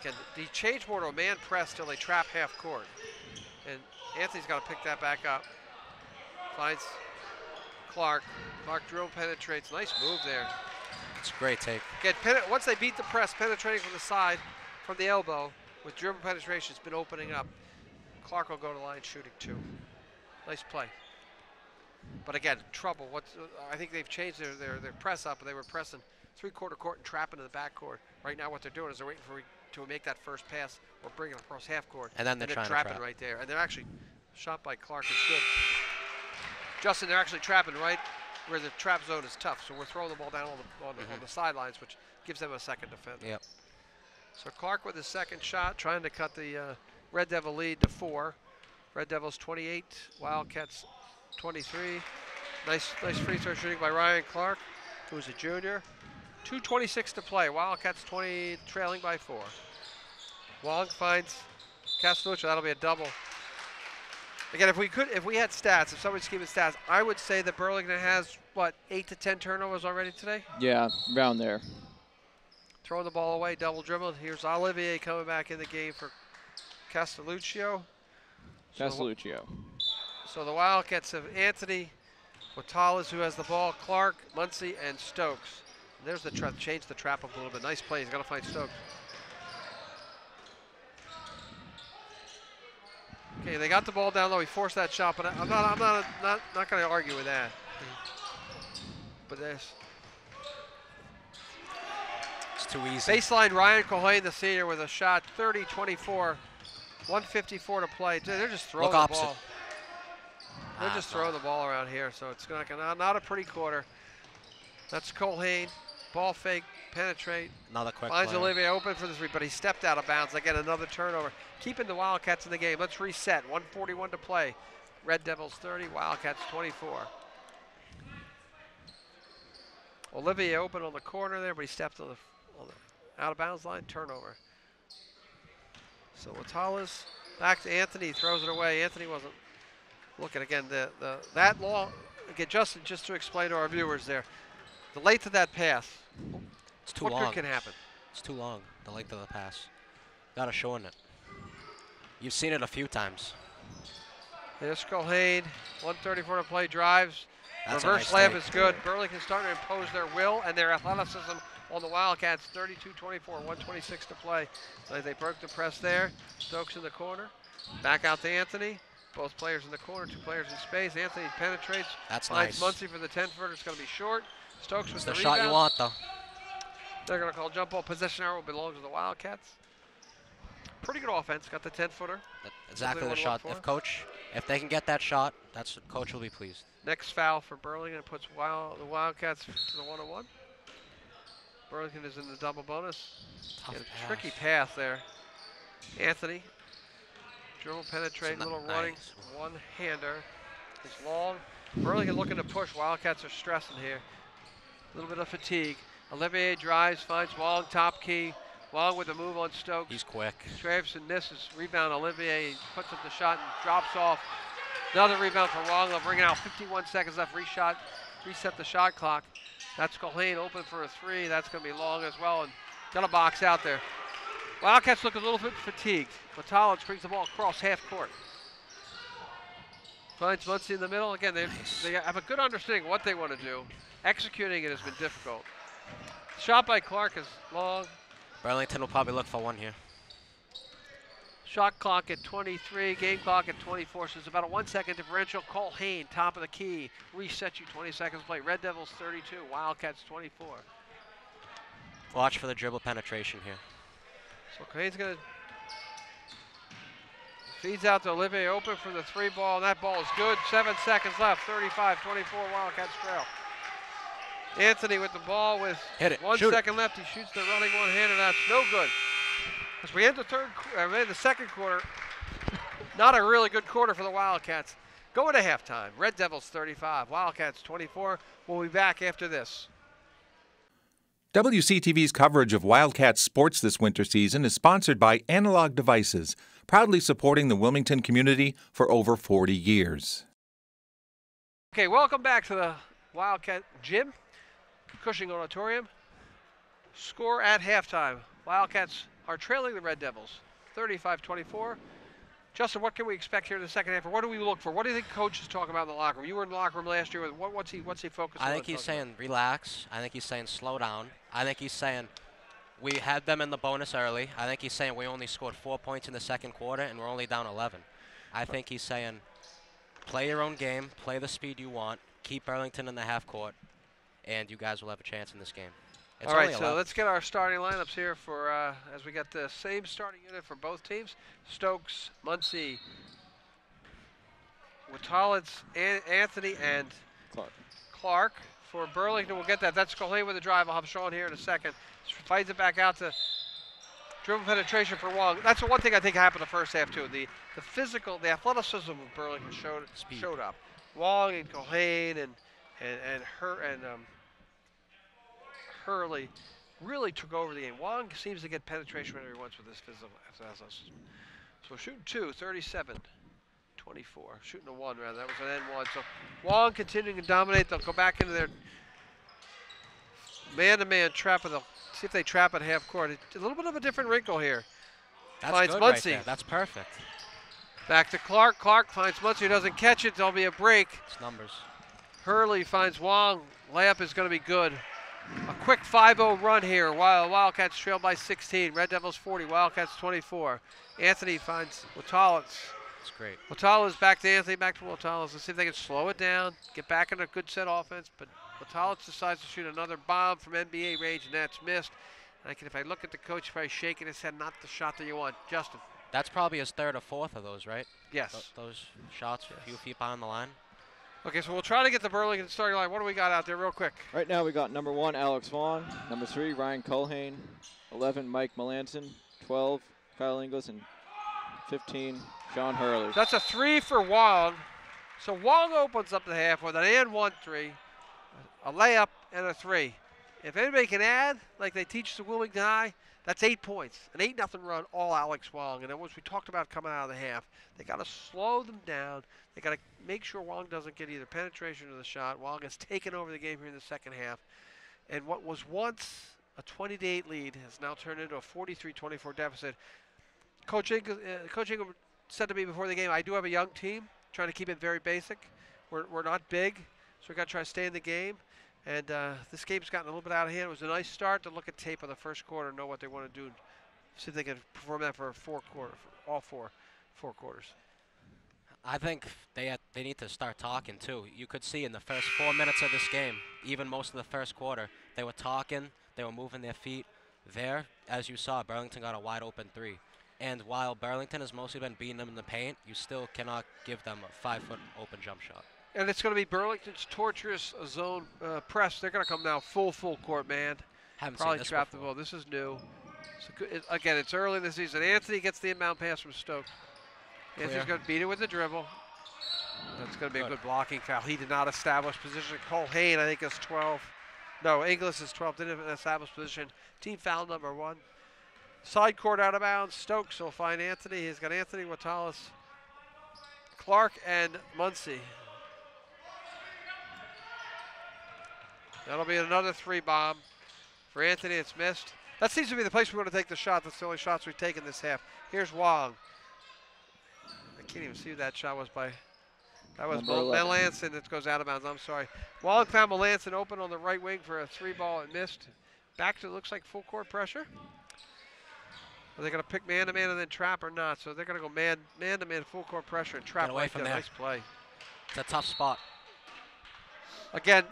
Again, the change more to a man press till they trap half court. And Anthony's got to pick that back up. Finds Clark. Clark dribble penetrates. Nice move there. It's a great take. Again, once they beat the press, penetrating from the side, from the elbow, with dribble penetration, it's been opening up. Clark will go to the line shooting 2. Nice play. But again, trouble. I think they've changed their press up. They were pressing 3-quarter court and trapping to the back court. Right now what they're doing is they're waiting to make that first pass or bring it across half court. And then they're trying trapping to trap. right there. And they're actually, shot by Clark is good. Justin, they're actually trapping right where the trap zone is tough. So we're throwing the ball down on the sidelines, which gives them a second defense. Yep. So Clark with his second shot, trying to cut the Red Devil lead to 4. Red Devils 28, Wildcats 23. Nice free throw shooting by Ryan Clark, who's a junior. 2:26 to play. Wildcats 20, trailing by 4. Wong finds Castellucci. That'll be a double. Again, if we had stats, if somebody's keeping stats, I would say that Burlington has what 8 to 10 turnovers already today. Yeah, around there. Throwing the ball away, double dribble. Here's Olivier coming back in the game for Castelluccio. So the Wildcats have Anthony, Watalitz, who has the ball, Clark, Muncie, and Stokes. And there's the trap. Change the trap up a little bit. Nice play. He's got to find Stokes. Okay, they got the ball down low. He forced that shot, but I'm not going to argue with that. But there's. It's too easy. Baseline, Ryan Culhane, the senior, with a shot, 30-24, 1:54 to play. They're just throwing the ball. They're just throwing the ball around here, so it's not a pretty quarter. That's Culhane. Ball fake, penetrate. Another quick Finds play. Olivier open for the 3, but he stepped out of bounds. Again, another turnover. Keeping the Wildcats in the game. Let's reset. 1:41 to play. Red Devils 30, Wildcats 24. Olivier open on the corner there, but he stepped on the out of bounds line. Turnover. So Watalitz back to Anthony. Throws it away. Anthony wasn't looking again. That long. Again, Justin, just to explain to our viewers there, the length of that pass. It's too long. What good can happen? It's too long, the length of the pass. Gotta shorten it. You've seen it a few times. There's Culhane, 1:34 to play, drives. That's a Reverse nice slam take. is good. Burlington starting to impose their will and their athleticism on the Wildcats. 32-24, 1:26 to play. So they broke the press there. Stokes in the corner. Back out to Anthony. Both players in the corner, 2 players in space. Anthony penetrates. That's finds nice. Muncie for the 10-footer. It's going to be short. Stokes with It's the the rebound. shot you want, though. They're going to call jump ball. Possession arrow belongs to the Wildcats. Pretty good offense. Got the 10-footer. Exactly the shot. If they can get that shot, coach will be pleased. Next foul for Burlington puts the Wildcats to the 1-1. Burlington is in the double bonus. Tough a tricky path there. Anthony. Dribble, penetrate, little running. Nice. One-hander. is long. Burlington looking to push. Wildcats are stressing here. A little bit of fatigue. Olivier drives, finds Wong, top key. Wong with a move on Stokes. He's quick. Traverson misses. Rebound, Olivier puts up the shot and drops off. Another rebound for Wong. They'll bring it out. 51 seconds left. Reset the shot clock. That's Colhane open for a three. That's going to be long as well. And got a box out there. Wildcats look a little bit fatigued. Matalic brings the ball across half court. Finds Muncie in the middle. Again, they have a good understanding of what they want to do. Executing it has been difficult. Shot by Clark is long. Burlington will probably look for one here. Shot clock at 23, game clock at 24, so it's about a 1 second differential. Colhane, top of the key, resets you 20 seconds play. Red Devils 32, Wildcats 24. Watch for the dribble penetration here. So Colhane's gonna feeds out to Olivier, open for the three ball, and that ball is good. 7 seconds left, 35-24, Wildcats trail. Anthony with the ball with Hit it. 1 Shoot second left. He shoots the running one-handed. That's no good. As we end the second quarter, not a really good quarter for the Wildcats. Going to halftime. Red Devils 35, Wildcats 24. We'll be back after this. WCTV's coverage of Wildcats sports this winter season is sponsored by Analog Devices, proudly supporting the Wilmington community for over 40 years. Okay, welcome back to the Wildcat Gym, Cushing Auditorium. Score at halftime. Wildcats are trailing the Red Devils, 35-24. Justin, what can we expect here in the second half? Or what do we look for? What do you think coach is talking about in the locker room? You were in the locker room last year. What's he focusing on? I think he's saying relax. I think he's saying slow down. I think he's saying we had them in the bonus early. I think he's saying we only scored 4 points in the second quarter and we're only down 11. I think he's saying play your own game, play the speed you want, keep Burlington in the half court, and you guys will have a chance in this game. It's all right, so let's get our starting lineups here for as we got the same starting unit for both teams. Stokes, Muncie, Watalitz, Anthony, and Clark. For Burlington, we'll get that. That's Colhane with a drive. I'll have Sean here in a second. Fights it back out to dribble penetration for Wong. That's the one thing I think happened the first half too. The physical, the athleticism of Burlington showed up. Wong and Colhane and Hurley really took over the game. Wong seems to get penetration whenever he wants with his physical athleticism. So shooting 2, 37-24. Shooting a 1 rather. That was an N1. So Wong continuing to dominate. They'll go back into their man-to-man trap. They'll see if they trap at half court. A little bit of a different wrinkle here. That's finds good Muncie. right there. That's perfect. Back to Clark. Clark finds Muncie. Doesn't catch it. There'll be a break. It's numbers. Hurley finds Wong. Layup is going to be good. A quick 5-0 run here while Wildcats trail by 16. Red Devils 40, Wildcats 24. Anthony finds Watalitz. That's great. Watalitz back to Anthony, back to Watalitz. Let's see if they can slow it down, get back in a good set offense. But Watalitz decides to shoot another bomb from NBA range, and that's missed. And if I look at the coach, he's probably shaking his head, not the shot that you want. Justin. That's probably his third or fourth of those, right? Yes. Those shots, a few feet behind the line. Okay, so we'll try to get the Burlington starting line. What do we got out there real quick? Right now we got number 1, Alex Wong. Number 3, Ryan Culhane. 11, Mike Melanson. 12, Kyle Ingles. And 15, Sean Hurley. That's a 3 for Wong. So Wong opens up the half with an and 1 3, a layup, and a 3. If anybody can add, like they teach us at Wilmington High, that's 8 points. An 8-0 run, all Alex Wong. And then once we talked about coming out of the half, they got to slow them down. They got to make sure Wong doesn't get either penetration or the shot. Wong has taken over the game here in the second half. And what was once a 20-8 lead has now turned into a 43-24 deficit. Coach Ingram said to me before the game, I do have a young team, trying to keep it very basic. We're not big, so we got to try to stay in the game. And this game's gotten a little bit out of hand. It was a nice start to look at tape of the first quarter, know what they want to do, see if they can perform that for all four quarters. I think they need to start talking too. You could see in the first 4 minutes of this game, even most of the first quarter, they were talking, they were moving their feet. There, as you saw, Burlington got a wide open 3. And while Burlington has mostly been beating them in the paint, you still cannot give them a 5-foot open jump shot. And it's going to be Burlington's torturous zone press. They're going to come now full court, man. Haven't probably seen this trap before. the ball. This is new. Again, it's early in the season. Anthony gets the inbound pass from Stokes. Anthony's going to beat it with the dribble. That's going to be a good blocking foul. He did not establish position. Colhane, I think, is 12. No, Inglis is 12. Didn't establish position. Team foul number 1. Side court out of bounds. Stokes will find Anthony. He's got Anthony, Watalis, Clark, and Muncie. That'll be another 3-bomb. For Anthony, it's missed. That seems to be the place we're going to take the shot. That's the only shots we've taken this half. Here's Wong. I can't even see who that shot was by. That was Melanson that goes out of bounds. I'm sorry. Wong found Melanson open on the right wing for a 3-ball and missed. Back to, looks like, full court pressure. Are they going to pick man-to-man and then trap or not? So they're going to go man-to-man, full court pressure and trap away from there. Nice play. It's a tough spot. Again,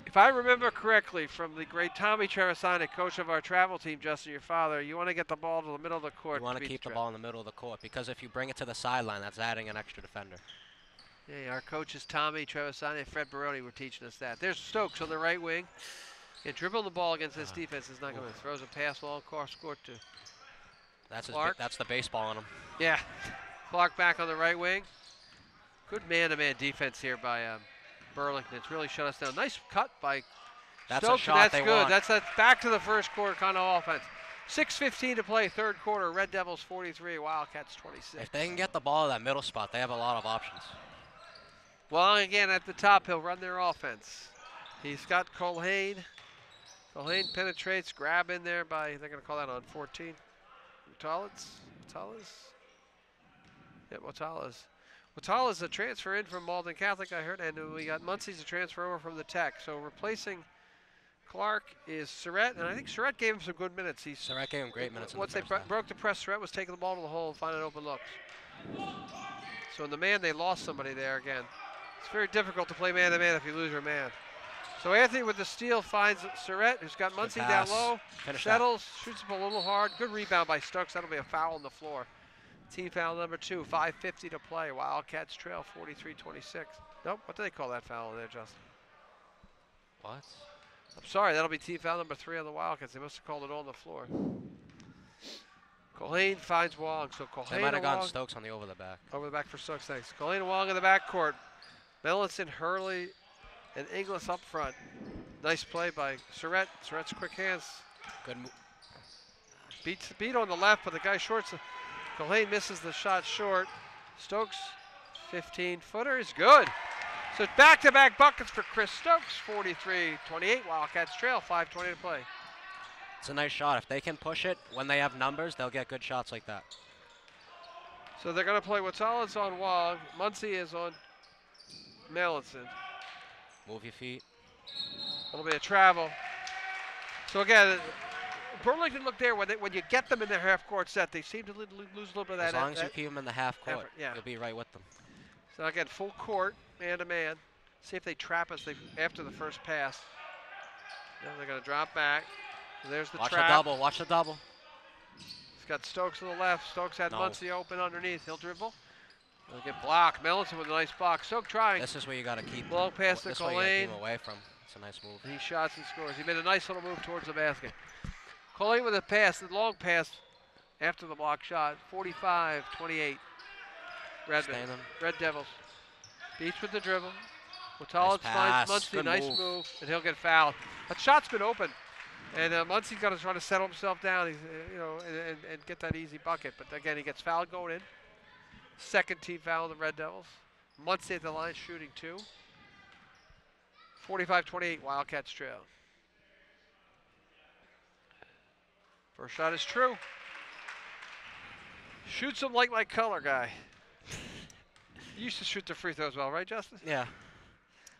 if I remember correctly from the great Tommy Trevisani, coach of our travel team, Justin, your father, you want to get the ball to the middle of the court. You want to keep the ball in the middle of the court because if you bring it to the sideline, that's adding an extra defender. Yeah, our coaches Tommy Trevisani and Fred Baroni were teaching us that. There's Stokes on the right wing. Yeah, dribbling the ball against this defense is not going to. Throws a pass long cross court to Clark. That's the baseball on him. Yeah, Clark back on the right wing. Good man-to-man defense here by Burlington. It's really shut us down. Nice cut by Stokes. That's good. That's back to the first quarter kind of offense. 6:15 to play, third quarter. Red Devils 43, Wildcats 26. If they can get the ball to that middle spot, they have a lot of options. Well, again, at the top, he'll run their offense. He's got Colhane. Colhane penetrates, grab in there by, they're going to call that on 14. Watalis? Yeah, Watalis. Watalis a transfer in from Malden Catholic, I heard, and we got Muncie's a transfer over from the Tech. So replacing Clark is Surratt, and I think Surratt gave him some good minutes. Surratt gave him great minutes. Once they broke the press, Surratt was taking the ball to the hole and finding open looks. So in the man, they lost somebody there again. It's very difficult to play man-to-man if you lose your man. So Anthony with the steal finds Surratt, who's got Muncie down low. Settles, shoots up a little hard. Good rebound by Stokes. That'll be a foul on the floor. Team foul number 2, 5:50 to play. Wildcats trail 43-26. Nope, what do they call that foul in there, Justin? What? I'm sorry, that'll be team foul number 3 on the Wildcats. They must have called it on the floor. Colhane finds Wong. So Colhane they might have gotten Stokes on the over the back. Over the back for Stokes, thanks. Colhane and Wong in the backcourt. Melanson, Hurley, and Inglis up front. Nice play by Surratt. Surratt's quick hands. Good move. Beat on the left, but the guy shorts. Colhane misses the shot short. Stokes, 15-footer is good. So it's back-to-back buckets for Chris Stokes, 43-28. Wildcats trail, 5:20 to play. It's a nice shot. If they can push it, when they have numbers, they'll get good shots like that. So they're going to play Watalis on Wong. Muncie is on Melanson. Move your feet. It'll be a travel. So again, Burlington look there when you get them in their half-court set, they seem to lose a little bit of that. As long as you keep them in the half-court, yeah, you'll be right with them. So again, full court, man-to-man. See if they trap us after the first pass. Then they're going to drop back. There's the trap. Watch the double. Watch the double. He's got Stokes on the left. Stokes had Muncie open underneath. He'll dribble. He'll get blocked. Melanson with a nice block. Stokes trying. This is where you got to keep. Long pass to Colhane. This is where you got to keep him away from. It's a nice move. He shots and scores. He made a nice little move towards the basket. Colhane with a pass, the long pass after the block shot. 45-28. Red Devils. Beats with the dribble. Watalis finds Muncie. Nice move, and he'll get fouled. That shot's been open, and Muncie's got to try to settle himself down. He's, and get that easy bucket. But again, he gets fouled going in. Second team foul on the Red Devils. Muncie at the line shooting 2. 45-28. Wildcats trail. First shot is true. Shoots him like my color guy. You used to shoot the free throws well, right, Justin? Yeah.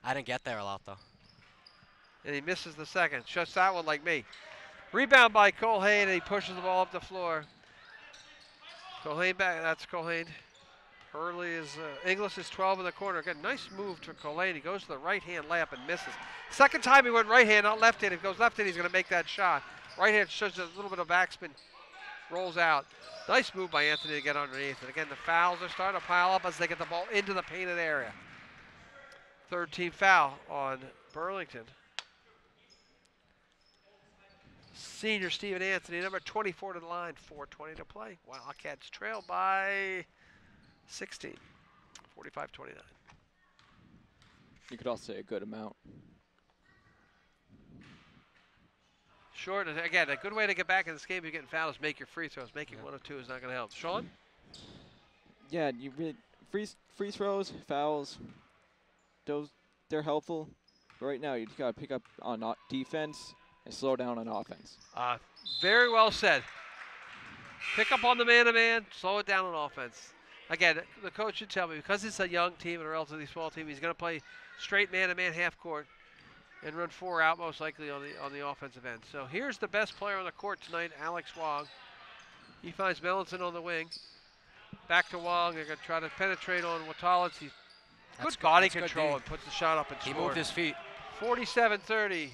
I didn't get there a lot, though. And he misses the second. Shuts that one like me. Rebound by Colhane, and he pushes the ball up the floor. Colhane back. That's Colhane. Hurley is, Inglis is 12 in the corner. Again, nice move to Colhane. He goes to the right-hand layup and misses. Second time he went right-hand, not left-hand. If he goes left-hand, he's going to make that shot. Right-hand shows a little bit of backspin. Rolls out. Nice move by Anthony to get underneath. And again, the fouls are starting to pile up as they get the ball into the painted area. Third team foul on Burlington. Senior Stephen Anthony, number 24 to the line, 4:20 to play. Wildcats trail by 16, 45-29. You could also say a good amount. Short, and again, a good way to get back in this game if you're getting fouled is make your free throws. Making 1 or 2 is not going to help. Sean? Yeah, you really free throws, fouls, they're helpful. But right now, you just got to pick up on defense and slow down on offense. Very well said. Pick up on the man-to-man, slow it down on offense. Again, the coach should tell me, because it's a young team and a relatively small team, he's going to play straight man-to-man half court and run 4 out most likely on the offensive end. So here's the best player on the court tonight, Alex Wong. He finds Mellinson on the wing. Back to Wong. They're going to try to penetrate on Watalis. He's good body control and puts the shot up and scores. He moved his feet. 47-30,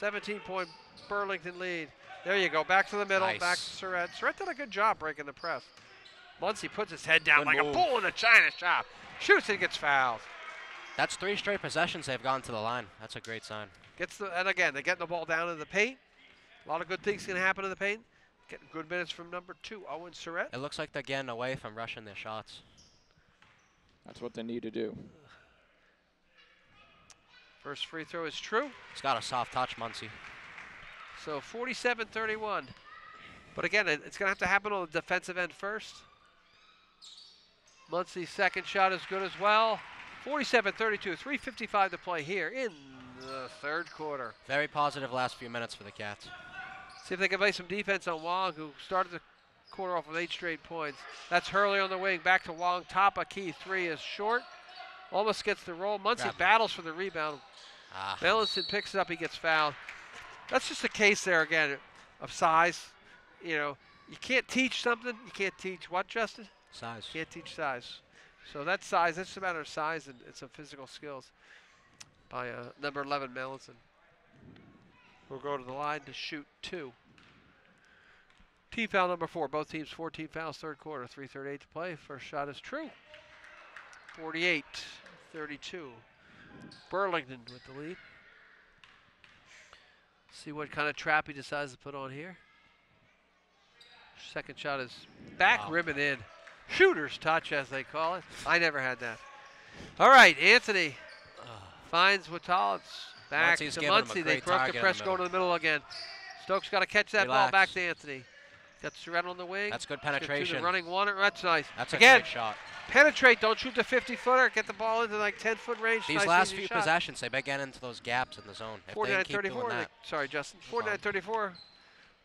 17-point Burlington lead. There you go. Back to the middle. Nice. Back to Surratt. Surratt did a good job breaking the press. Once he puts his head down Good like move. a bull in a china shop. Shoots and gets fouled. That's 3 straight possessions they've gone to the line. That's a great sign. And again, they're getting the ball down in the paint. A lot of good things can happen in the paint. Getting good minutes from number 2, Owen Surratt. It looks like they're getting away from rushing their shots. That's what they need to do. First free throw is true. He's got a soft touch, Muncie. So 47-31. But again, it's going to have to happen on the defensive end first. Muncie's second shot is good as well. 47-32, 3:55 to play here in the third quarter. Very positive last few minutes for the Cats. See if they can play some defense on Wong, who started the quarter off with 8 straight points. That's Hurley on the wing. Back to Wong. Top a key 3 is short. Almost gets the roll. Muncie battles for the rebound. Mellinson picks it up. He gets fouled. That's just a case there, again, of size. You know, you can't teach something. You can't teach what, Justin? Size. You can't teach size. So that's size. That's a matter of size and some physical skills by number 11, Mellinson. We'll go to the line to shoot 2. Team foul number 4. Both teams 14 fouls, third quarter, 3:38 to play. First shot is true. 48-32. Burlington with the lead. See what kind of trap he decides to put on here. Second shot is back, ribbon in. Shooter's touch, as they call it. I never had that. All right, Anthony finds Watalis. Back Muncie's to giving him a Muncie. They great broke the target press, in the going to the middle again. Stokes got to catch that ball. Relax. Back to Anthony. Got Surratt on the wing. That's good Let's get to penetration. the running one. That's nice. That's a Again, great shot. penetrate. Don't shoot the 50-footer. Get the ball into like 10-foot range. These nice, last easy few shot. possessions, they've been getting into those gaps in the zone. If they keep doing 49-34. that. Sorry, Justin. 49-34.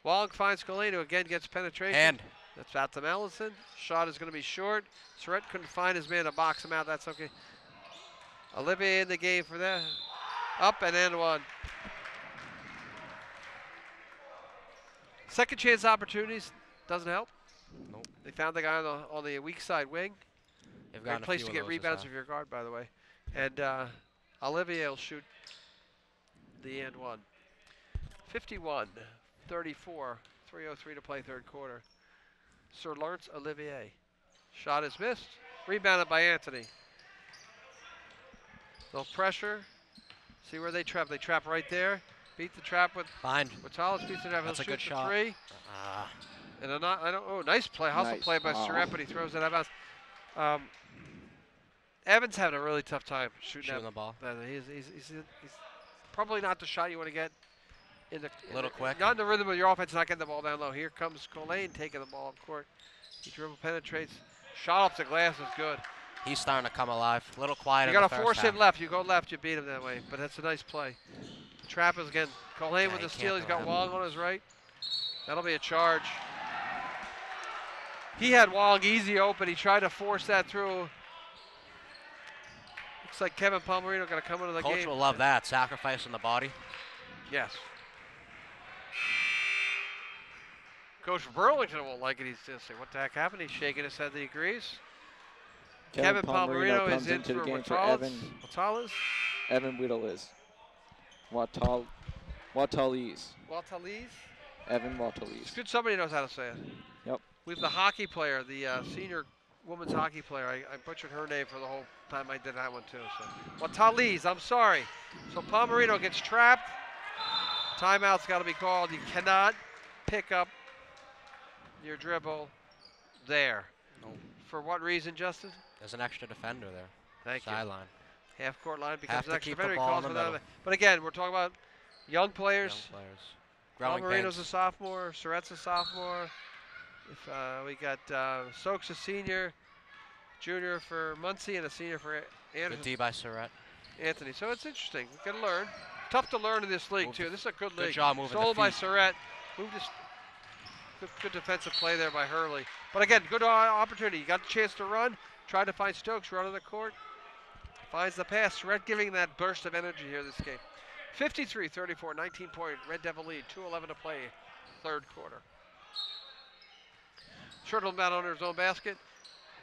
Wong finds Colleen, who again gets penetration. Hand. That's out to Mellinson. Shot is going to be short. Surratt couldn't find his man to box him out. That's okay. Olivier in the game for that. Up and in one. Second chance opportunities doesn't help. Nope. They found the guy on the weak side wing. They've Great gotten a place few to of get those rebounds this if you're a guard, by the way. And Olivier will shoot the and one. 51-34, 3:03 to play third quarter. Sir Lawrence Olivier. Shot is missed. Rebounded by Anthony. No pressure. See where they trap. They trap right there. Beat the trap with Watalis. Beats the trap. That's He'll a good shoot shot. 3. And nice play. Hustle Nice. play by Surratt, but he throws it out of bounds. Evans having a really tough time shooting the ball. He's probably not the shot you want to get. Quick. Not in the rhythm of your offense, not getting the ball down low. Here comes Colleen taking the ball up court. He dribble penetrates. Shot off the glass is good. He's starting to come alive. A little quiet. You got to force him left. You go left, you beat him that way. But that's a nice play. Trap is again. Colleen with the steal. He's got Wong on his right. That'll be a charge. He had Wong easy open. He tried to force that through. Looks like Kevin Palmerino going to come into the game. Coach will love that. Sacrificing the body. Yes. Coach Burlington won't like it. He's just saying, what the heck happened? He's shaking his head that he agrees. Kevin Palmerino is in for Watalis. Evan Whittles. Watalis. Watalis. Evan Watalis. It's good somebody knows how to say it. Yep. We have the hockey player, the senior women's hockey player. I butchered her name for the whole time I did that one too. So Watalis, I'm sorry. So Palmerino gets trapped. Timeout's got to be called. You cannot pick up your dribble there. No. For what reason, Justin? There's an extra defender there. Thank you. Sideline. Half court line becomes Have an to extra keep the defender. He ball in calls the for that. middle. But again, we're talking about young players. Young players. Paul Growing Marino's a pains. sophomore. Surratt's a sophomore. If we got Stokes a senior, junior for Muncie, and a senior for Good Anderson. D by Surratt. Anthony. So it's interesting. We've got to learn. Tough to learn in this league, Moved too. the- This is a good good league. job moving the Stolen by feet. Surratt. Moved his good defensive play there by Hurley. But again, good opportunity. You got the chance to run. Tried to find Stokes running the court. Finds the pass. Surratt giving that burst of energy here this game. 53-34, 19-point Red Devil lead. 2:11 to play, third quarter. Shirtle down under his own basket.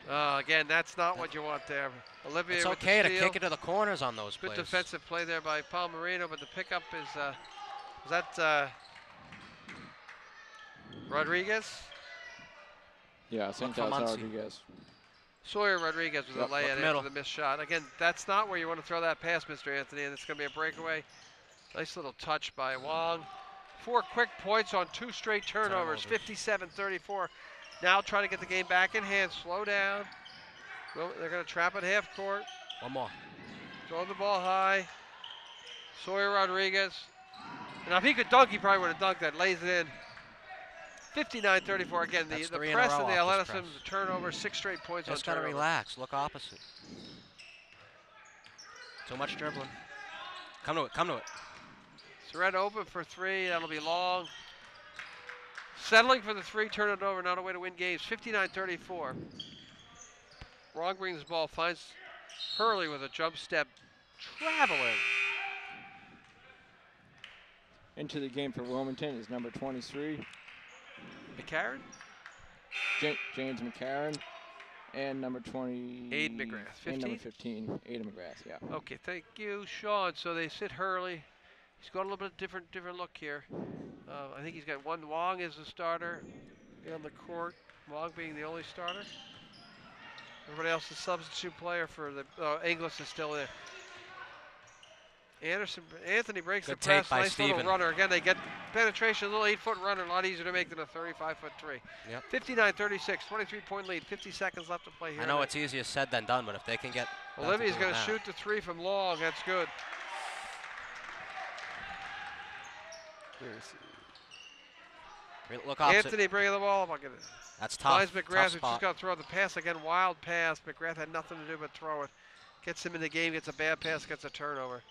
Again, that's not what you want there. Olivia It's with the okay to steal. kick it to the corners on those Good plays. defensive play there by Palmerino, but the pickup is that Rodriguez? Yeah, I think Look for that's Muncie. Rodriguez. Sawyer Rodriguez with Yep, a layout middle. after the missed shot. Again, that's not where you want to throw that pass, Mr. Anthony, and it's going to be a breakaway. Nice little touch by Wong. 4 quick points on 2 straight turnovers. 57-34. Now trying to get the game back in hand. Slow down. Well, they're going to trap at half court. One more. Throw the ball high. Sawyer Rodriguez. And if he could dunk, he probably would have dunked that. Lays it in. 59-34. Again, the That's 3 in a press row and the off this athleticism, press. the turnover, 6 straight points Just on gotta turnover. relax. Look opposite. Too much dribbling. Come to it. Come to it. Surratt open for 3. That'll be long. Settling for the 3, turn it over, not a way to win games. 59-34. Wrong brings the ball, finds Hurley with a jump step, traveling. Into the game for Wilmington is number 23, McCarron? James McCarron, and number 20. Aiden McGrath. And 15? number 15, Aiden McGrath, yeah. Okay, thank you, Sean. So they sit Hurley. He's got a little bit different look here. I think he's got one. Wong as the starter on the court. Wong being the only starter. Everybody else is substitute player for the Inglis is still there. Anthony breaks Good the press. take by Nice little Steven. runner. Again, they get penetration. A little 8-foot runner. A lot easier to make than a 35-foot 3. Yep. 59-36. 23-point lead. 50 seconds left to play here. I know it's easier said than done, but if they can get. back Olivia's doing going to that. shoot the 3 from long. That's good. Look opposite. Anthony bringing the ball up. I'll get it. That's tough. Finds McGrath, Tough who's spot. just going to throw the pass again. Wild pass. McGrath had nothing to do but throw it. Gets him in the game. Gets a bad pass. Gets a turnover.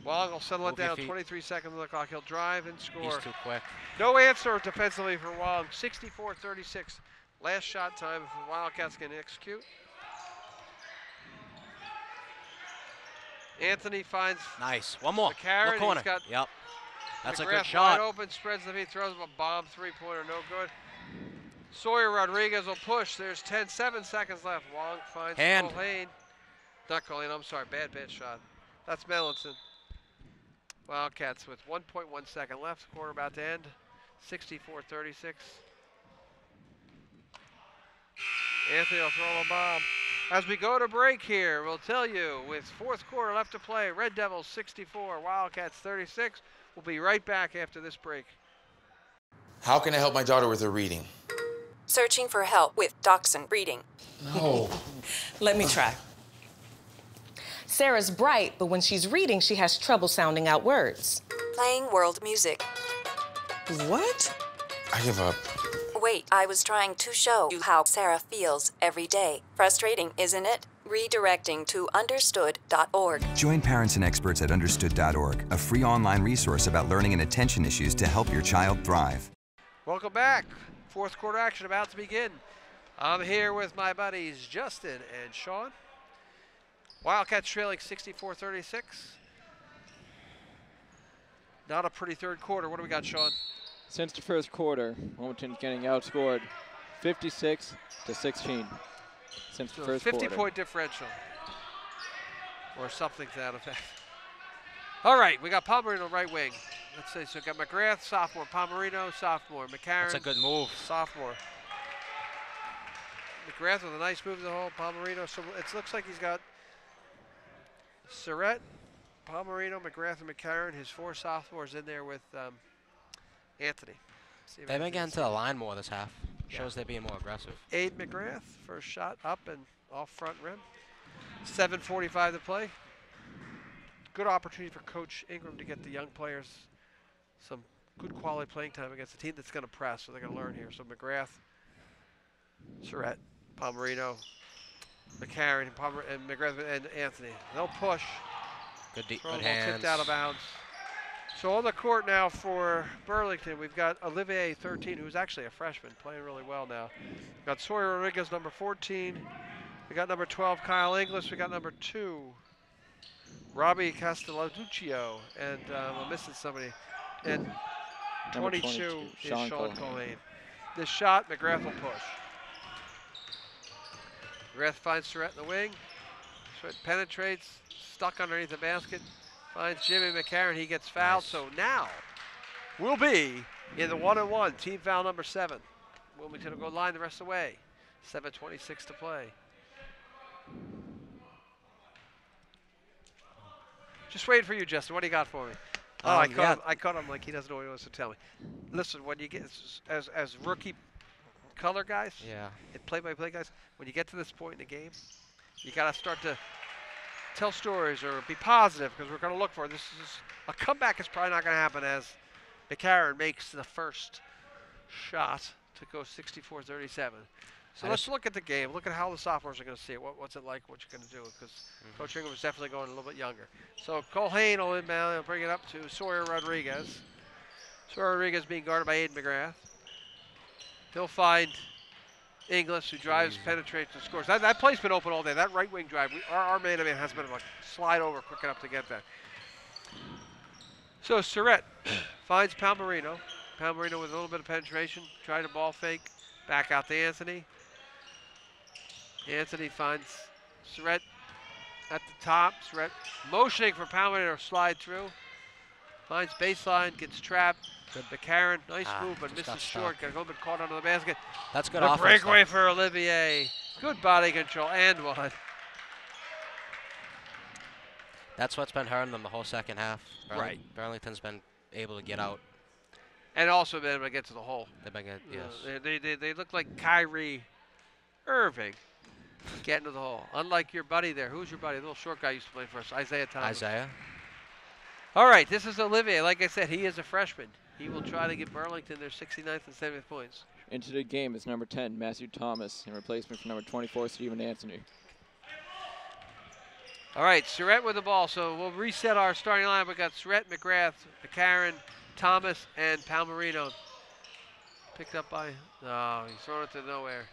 Wong will settle it Move your down. feet. 23 seconds on the clock. He'll drive and score. He's too quick. No answer defensively for Wong. 64-36. Last shot time if the Wildcats can execute. Anthony finds Nice. One more. McCarron. Look corner. He's got Yep. That's a McGrath good wide shot. open, spreads the feet, throws him a bomb three-pointer, no good. Sawyer Rodriguez will push. There's 7 seconds left. Wong finds Hand. Colhane. Not Colhane, I'm sorry, bad shot. That's Melanson. Wildcats with 1.1 second left. Quarter about to end. 64-36. Anthony will throw a bomb. As we go to break here, we'll tell you with 4th quarter left to play, Red Devils 64, Wildcats 36. We'll be right back after this break. How can I help my daughter with her reading? Searching for help with Dachshund Reading. No. Let me try. Sarah's bright, but when she's reading, she has trouble sounding out words. Playing world music. What? I give up. Wait, I was trying to show you how Sarah feels every day. Frustrating, isn't it? Redirecting to understood.org. Join parents and experts at understood.org, a free online resource about learning and attention issues to help your child thrive. Welcome back. 4th quarter action about to begin. I'm here with my buddies Justin and Sean. Wildcats trailing 64-36. Not a pretty 3rd quarter. What do we got, Sean? Since the 1st quarter, Wilmington's getting outscored 56-16. Since the 1st quarter. 50-point differential. Or something to that effect. All right, we got Palmerino right wing. Let's see, so we got McGrath, sophomore. Palmerino, sophomore. McCarron. That's a good move. Sophomore. McGrath with a nice move to the hole. Palmerino. So it looks like he's got Surratt, Palmerino, McGrath, and McCarron. His 4 sophomores in there with Anthony. They've been getting to the line more this half. Shows they're being more aggressive. Aid McGrath, first shot up and off front rim. 7:45 to play. Good opportunity for Coach Ingram to get the young players some good quality playing time against a team that's going to press, so they're going to learn here. So McGrath, Surratt, Palmerino, McCarron, and McGrath and Anthony. They'll push. Good hands. Tipped out of bounds. So on the court now for Burlington, we've got Olivier, 13, who's actually a freshman, playing really well now. We've got Sawyer Rodriguez, number 14. We got number 12, Kyle Inglis. We got number 2, Robbie Castelluccio. And I'm missing somebody. And 22 is Sean Colleen. This shot, McGrath will push. McGrath finds Surratt in the wing. Surratt penetrates, stuck underneath the basket. Finds Jimmy McCarron, he gets fouled. Nice. So now we'll be in the 1-on-1, team foul number 7. Wilmington will go line the rest of the way. 7:26 to play. Just waiting for you, Justin. What do you got for me? Oh, I caught him like he doesn't know what he wants to tell me. Listen, when you get, as rookie color guys, and play-by-play guys, when you get to this point in the game, you got to start to tell stories or be positive, because we're going to look for this. A comeback is probably not going to happen, as McCarron makes the first shot to go 64-37. So let's look at the game. Look at how the sophomores are going to see it. What's it like? What you're going to do? Because Coach Ingram is definitely going a little bit younger. So Colhane will inbound and bring it up to Sawyer Rodriguez. Sawyer Rodriguez being guarded by Aiden McGrath. He'll find Inglis, who drives, penetrates, and scores. That play's been open all day. That right wing drive, our man-to-man has been like slide over quick enough to get that. So Surratt finds Palmerino. Palmerino with a little bit of penetration, trying to ball fake. Back out to Anthony. Anthony finds Surratt at the top. Surratt motioning for Palmerino to slide through. Finds baseline, gets trapped. Good McCarron, nice move, but misses short. Got a little bit caught under the basket. That's good offense. Breakaway for Olivier. Good body control, and one. That's what's been hurting them the whole second half. Right. Burlington's been able to get out. And also been able to get to the hole. They've been good, yes. They look like Kyrie Irving getting to the hole. Unlike your buddy there. Who's your buddy? The little short guy used to play for us, Isaiah Thomas. Isaiah. All right, this is Olivier. Like I said, he is a freshman. He will try to get Burlington their 69th and 70th points. Into the game is number 10, Matthew Thomas, in replacement for number 24, Stephen Anthony. All right, Surratt with the ball. So we'll reset our starting line. We've got Surratt, McGrath, McCarron, Thomas, and Palmerino. Picked up by, he's throwing it to nowhere.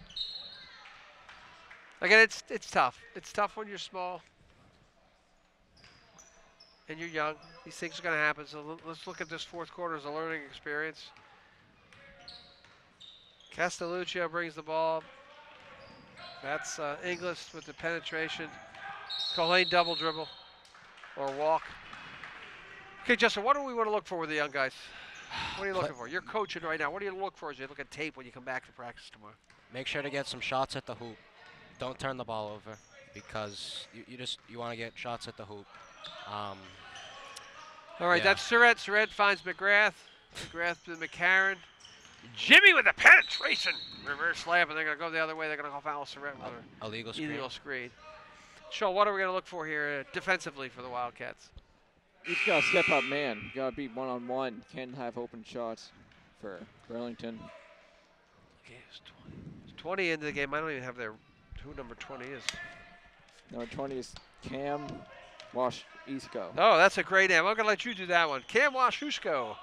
Again, it's tough. It's tough when you're small and you're young. These things are going to happen. So let's look at this fourth quarter as a learning experience. Castelluccio brings the ball. That's Inglis with the penetration. Colhane double dribble or walk. Okay, Justin, what do we want to look for with the young guys? What are you looking for? You're coaching right now. What do you look for as you look at tape when you come back to practice tomorrow? Make sure to get some shots at the hoop. Don't turn the ball over, because you want to get shots at the hoop. All right, that's Surratt. Surratt finds McGrath. McGrath to McCarron. Jimmy with the penetration. Reverse layup, and they're going to go the other way. They're going to go foul Surratt with a illegal screen. Illegal screen. Sean, what are we going to look for here defensively for the Wildcats? You've got to step up, man. You got to be one-on-one. Can't have open shots for Burlington. Okay, it's 20 into the game. I don't even have who number 20 is. Number 20 is Cam Waszewsko. Oh, that's a great name. I'm going to let you do that one. Cam Waszewsko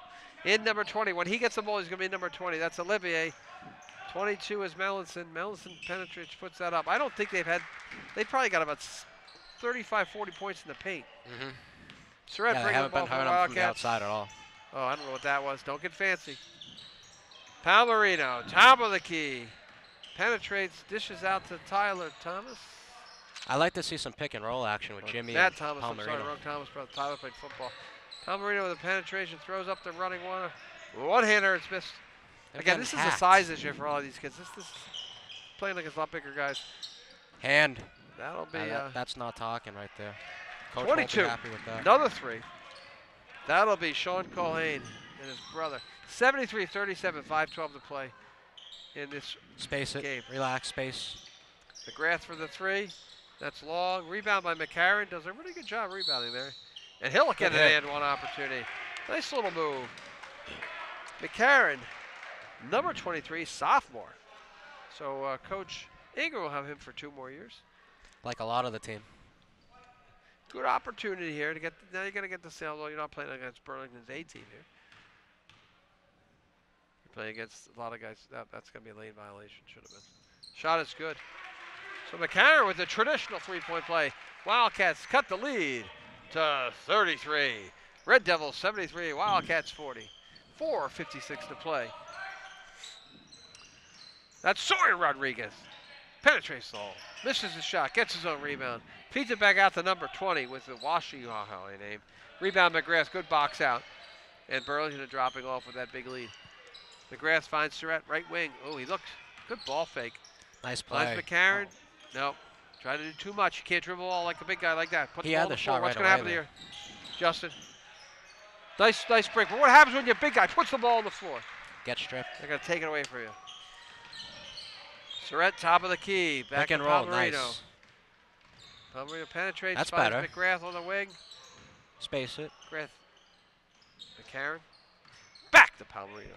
in number 20. When he gets the ball, he's going to be number 20. That's Olivier. 22 is Melanson. Melanson penetrates, puts that up. I don't think they've probably got about 35, 40 points in the paint. Mm-hmm. Surratt they haven't been hurting them from the outside at all. Oh, I don't know what that was. Don't get fancy. Palmerino, top of the key. Penetrates, dishes out to Tyler Thomas. I like to see some pick and roll action with Jimmy Matt and Thomas, Palmerino. I'm sorry, wrong Thomas, brother. Tyler played football. Palmerino with a penetration, throws up the running one. One-hander, it's missed. Again, this is a size issue for all of these kids. This is playing against a lot bigger guys. Hand. That'll be. That's not talking right there. Coach 22. Won't be happy with that. Another three. That'll be Sean Colhane and his brother. 73-37, 5:12 to play. in this Space it. game. Relax, space. McGrath for the 3. That's long. Rebound by McCarron. Does a really good job rebounding there. And he'll get an and one opportunity. Nice little move. McCarron, number 23, sophomore. So Coach Ingram will have him for 2 more years. Like a lot of the team. Good opportunity here to get. Now you're going to get the sale, although you're not playing against Burlington's A team here. You're playing against a lot of guys. That's going to be a lane violation. Should have been. Shot is good. So McCarron with the traditional 3-point play. Wildcats cut the lead to 33. Red Devils 73. Wildcats 40. 4:56 to play. That's Sawyer Rodriguez. Penetrates the hole. Misses the shot. Gets his own rebound. Feeds it back out to number 20 with the Washington name. Rebound McGrath. Good box out. And Burlington dropping off with that big lead. McGrath finds Surratt, right wing. Oh, he looked. Good ball fake. Nice play. Finds McCarron. No. Try to do too much. You can't dribble all like a big guy like that. Put He the ball had on the the floor. shot What's right going to happen away here? Justin. Nice break. But what happens when your big guy puts the ball on the floor? Get stripped. They're going to take it away from you. Surratt, top of the key. Back Pick and to roll. Palmerino. Nice. Palmerino penetrates. That's finds better. McGrath on the wing. Space it. McGrath. McCarron. Back to Palmerino.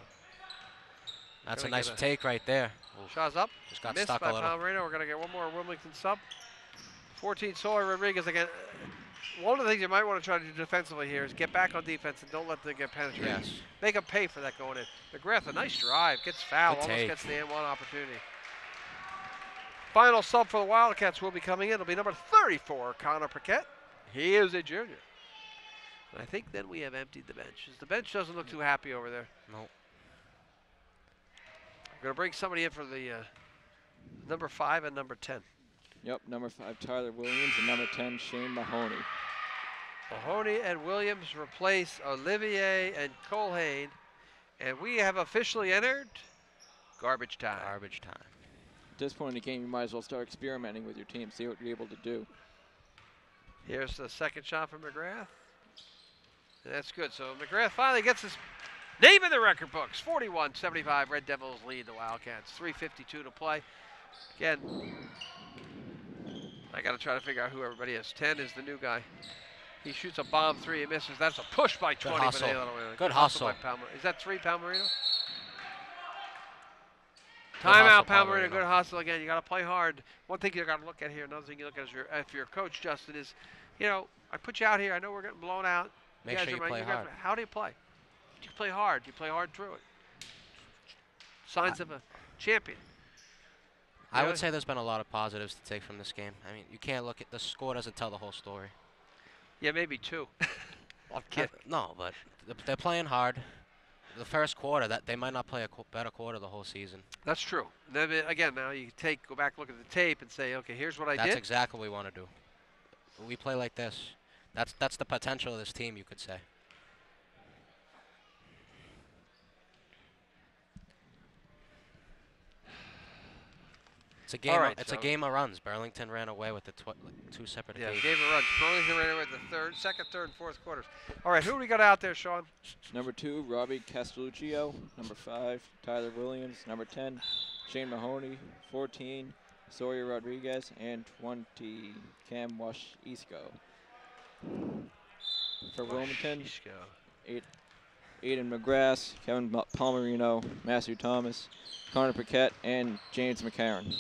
That's a Gonna nice get take right there. Shot's up. Just got Missed stuck by a little. Palmerino. We're going to get one more Wilmington sub. 14, Sawyer Rodriguez again. One of the things you might want to try to do defensively here is get back on defense and don't let them get penetrated. Yes. Make them pay for that going in. McGrath, a nice drive. Gets fouled. Good Almost take. gets the and one opportunity. Final sub for the Wildcats will be coming in. It'll be number 34, Connor Paquette. He is a junior. And I think then we have emptied the bench. The bench doesn't look too happy over there. Nope. We're going to bring somebody in for the number 5 and number 10. Yep, number 5, Tyler Williams, and number 10, Shane Mahoney. Mahoney and Williams replace Olivier and Colhane. And we have officially entered garbage time. Garbage time. At this point in the game, you might as well start experimenting with your team, see what you're able to do. Here's the second shot from McGrath. And that's good. So McGrath finally gets his name in the record books. 41-75, Red Devils lead the Wildcats. 3:52 to play. Again, I got to try to figure out who everybody is. 10 is the new guy. He shoots a bomb 3, he misses. That's a push by 20. Good hustle. Good hustle. by Palmerino. Is that 3, Palmerino? Timeout, Palmerino. Good hustle again. You got to play hard. One thing you got to look at here, another thing you look at is if you're a coach, Justin, is, you know, I put you out here. I know we're getting blown out. Make sure you play hard. How do you play? You play hard. You play hard through it. Signs of a champion. I would say there's been a lot of positives to take from this game. I mean, you can't look at the score doesn't tell the whole story. Yeah, maybe 2. I'm kidding. No, but they're playing hard. The first quarter, that they might not play a better quarter the whole season. That's true. Then again, now you go back, look at the tape, and say, okay, here's what I did. That's exactly what we want to do. We play like this. That's the potential of this team, you could say. It's a game. All right, it's a game of runs. Burlington ran away with the 2 separate Yeah, occasions. game of runs. Burlington ran away with the second, third, and fourth quarters. All right, who do we got out there, Sean? Number 2, Robbie Castelluccio. Number 5, Tyler Williams. Number 10, Shane Mahoney. 14, Sawyer Rodriguez. And 20, Cam Washisko. For Wilmington, Aiden McGrath, Kevin Palmerino, Matthew Thomas, Connor Paquette, and James McCarron.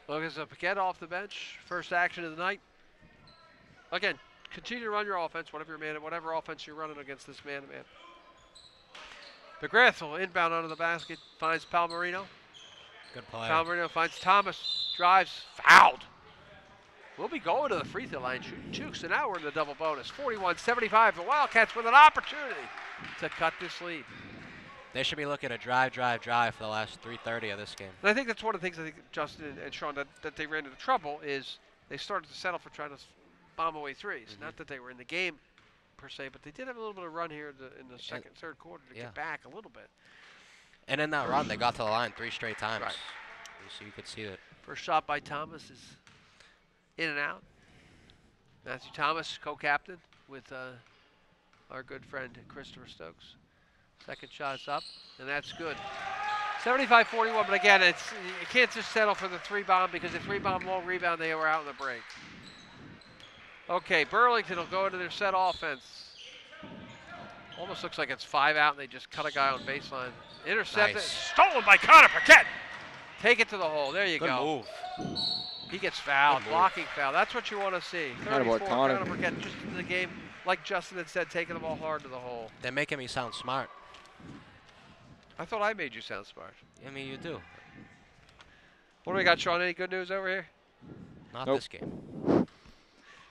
Lucas Paquette off the bench. First action of the night. Again, continue to run your offense, whatever offense you're running against this man-to-man. McGrath will inbound onto the basket, finds Palmerino. Good play. Palmerino finds Thomas, drives, fouled. We'll be going to the free throw line, shooting jukes, and now we're in the double bonus. 41-75, the Wildcats with an opportunity to cut this lead. They should be looking at drive for the last 3:30 of this game. And I think that's one of the things I think Justin and Sean that they ran into trouble is they started to settle for trying to bomb away threes. Not that they were in the game per se, but they did have a little bit of run here in the second, third quarter to get back a little bit. And in that run, they got to the line 3 straight times. Right. So you could see that. First shot by Thomas is in and out. Matthew Thomas, co-captain with our good friend Christopher Stokes. Second shot's up, and that's good. 75-41, but again, you can't just settle for the 3-bomb because the 3-bomb long rebound, they were out in the break. Okay, Burlington will go into their set offense. Almost looks like it's 5 out, and they just cut a guy on baseline. Intercepted, stolen by Connor Paquette. Take it to the hole. There you Good go. move. He gets fouled, blocking foul. That's what you want to see. 34, Connor Paquette just in the game, like Justin had said, taking the ball hard to the hole. They're making me sound smart. I thought I made you sound smart. I mean, you do. What do we got, Sean? Any good news over here? Not Nope. this game.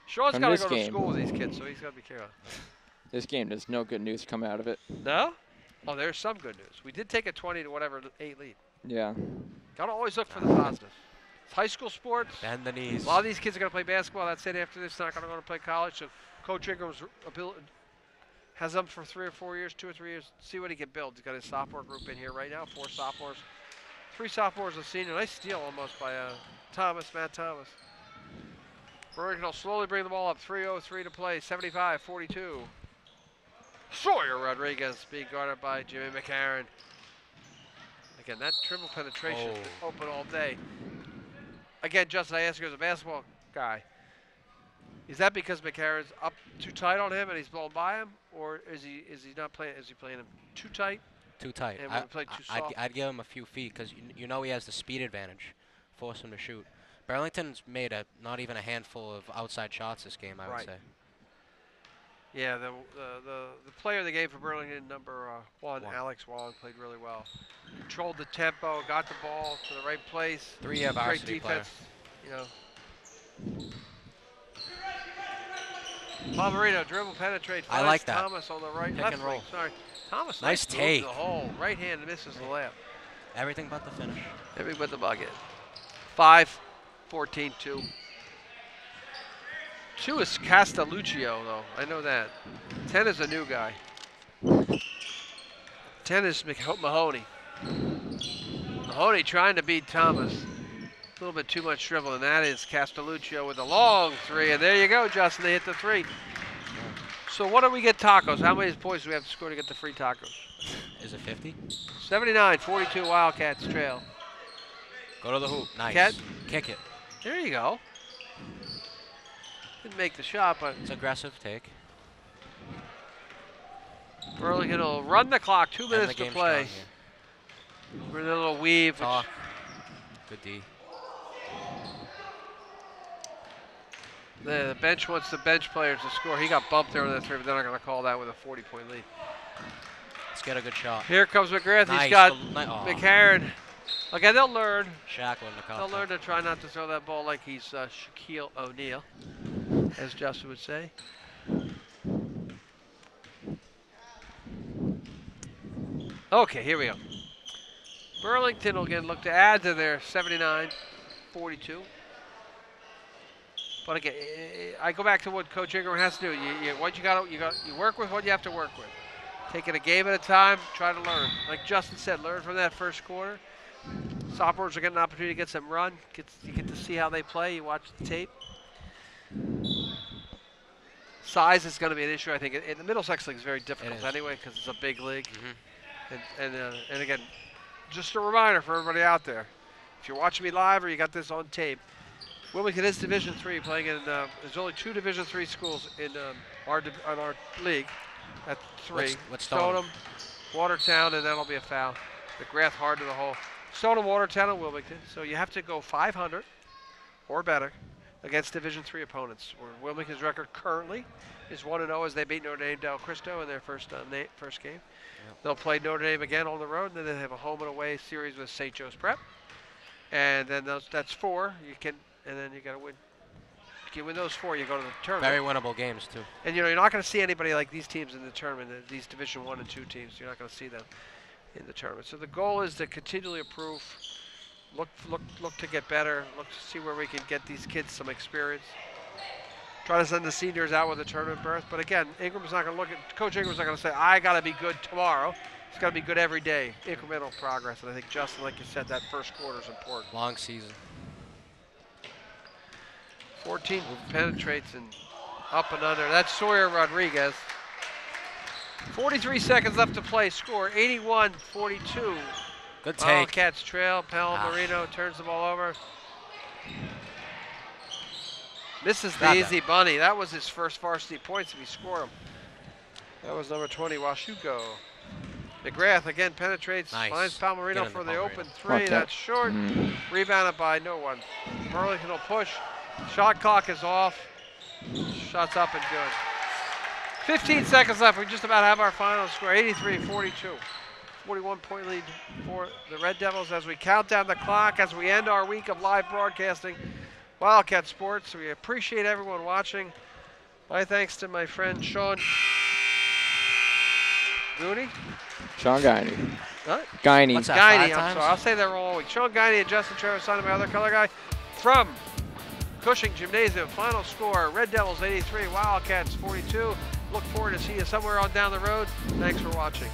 Sean's From got to this go to game. school with these kids, so he's got to be careful. This game, there's no good news come out of it. No? Oh, there's some good news. We did take a 20 to whatever 8 lead. Yeah. Got to always look for the positive. It's high school sports. Bend the knees. A lot of these kids are going to play basketball. That's it. After this, not going to go to play college. So Coach Ingram's has them for 3 or 4 years, 2 or 3 years. See what he can build. He's got his sophomore group in here right now. 4 sophomores, 3 sophomores, a senior. Nice steal almost by Matt Thomas. Burlington will slowly bring the ball up. 3:03 to play. 75-42. Sawyer Rodriguez being guarded by Jimmy McCarron. Again, that triple penetration has been open all day. Again, Justin, I ask you as a basketball guy, is that because McCarron's up too tight on him and he's blown by him, or is he not playing? Is he playing him too tight? Too tight. And when we play too soft? I'd give him a few feet because you know he has the speed advantage. Force him to shoot. Burlington's made not even a handful of outside shots this game, I would say. Yeah, the player of the game for Burlington, number 1, Alex Wong, played really well. Controlled the tempo, got the ball to the right place. 3-year varsity great defense, Palmerino dribble penetrate. I like that. Thomas on the right, Pick left and roll. wing. Sorry, Thomas. Nice move take. to the hole. Right hand misses the layup. Everything but the finish. Everything but the bucket. 5-14-2. 2 is Castelluccio, though. I know that. 10 is a new guy. 10 is Mahoney. Mahoney trying to beat Thomas. A little bit too much dribble, and that is Castelluccio with a long 3. And there you go, Justin. They hit the 3. So what do we get tacos? How many points do we have to score to get the free tacos? Is it 50? 79-42 Wildcats trail. Go to the hoop. Nice. Cat. Kick it. There you go. Didn't make the shot, but it's aggressive take. Burlington will run the clock. 2 minutes to play. We're in a little weave. Good D. The bench wants the bench players to score. He got bumped there on that 3, but they're not going to call that with a 40-point lead. Let's get a good shot. Here comes McGrath. Nice. He's got McCarron. Okay, they'll learn. They'll learn to try not to throw that ball like he's Shaquille O'Neal, as Justin would say. Okay, here we go. Burlington will again look to add to their 79-42. But again, I go back to what Coach Ingram has to do. You work with what you have to work with. Take it a game at a time. Try to learn. Like Justin said, learn from that first quarter. Sophomores are getting an opportunity to get some run. You get to see how they play. You watch the tape. Size is going to be an issue, I think. In the Middlesex League is very difficult anyway because it's a big league. And again, just a reminder for everybody out there, if you're watching me live or you got this on tape, Wilmington is Division III playing in. There's only 2 Division III schools in our league. At 3. Stoneham, Watertown, and that'll be a foul. McGrath hard to the hole. Stoneham, Watertown, and Wilmington. So you have to go 500 or better against Division III opponents. Where Wilmington's record currently is 1-0 as they beat Notre Dame Del Cristo in their first game. Yep. They'll play Notre Dame again on the road, and then they have a home and away series with St. Joe's Prep. And then that's 4. And then you got to win. If you win those 4, you go to the tournament. Very winnable games too. And you're not going to see anybody like these teams in the tournament. These Division I and II teams, you're not going to see them in the tournament. So the goal is to continually improve, look to get better, look to see where we can get these kids some experience. Try to send the seniors out with a tournament berth. But again, Ingram's not going to Coach Ingram's not going to say, I got to be good tomorrow. It's got to be good every day, incremental progress. And I think, Justin, like you said, that first quarter is important. Long season. 14 penetrates and up and under. That's Sawyer Rodriguez. 43 seconds left to play. Score 81-42. Good take. Wildcats trail. Palmerino turns the ball over. Misses the easy bunny. That was his first varsity points if he scored them. That was number 20, Washuko. McGrath again penetrates, finds Palmerino for the open three. That's short. Rebounded by no one. Burlington will push. Shot clock is off. Shots up and good. 15 seconds left. We just about have our final score, 83-42. 41-point lead for the Red Devils as we count down the clock, as we end our week of live broadcasting Wildcat Sports. We appreciate everyone watching. My thanks to my friend Sean Gooney? Sean Guiney. What? Guiney. What's that, Guiney, I'm sorry. I'll say that wrong all week. Sean Guiney and Justin Trevor, son of my other color guy, from Cushing Gymnasium. Final score, Red Devils 83, Wildcats 42. Look forward to see you somewhere on down the road. Thanks for watching.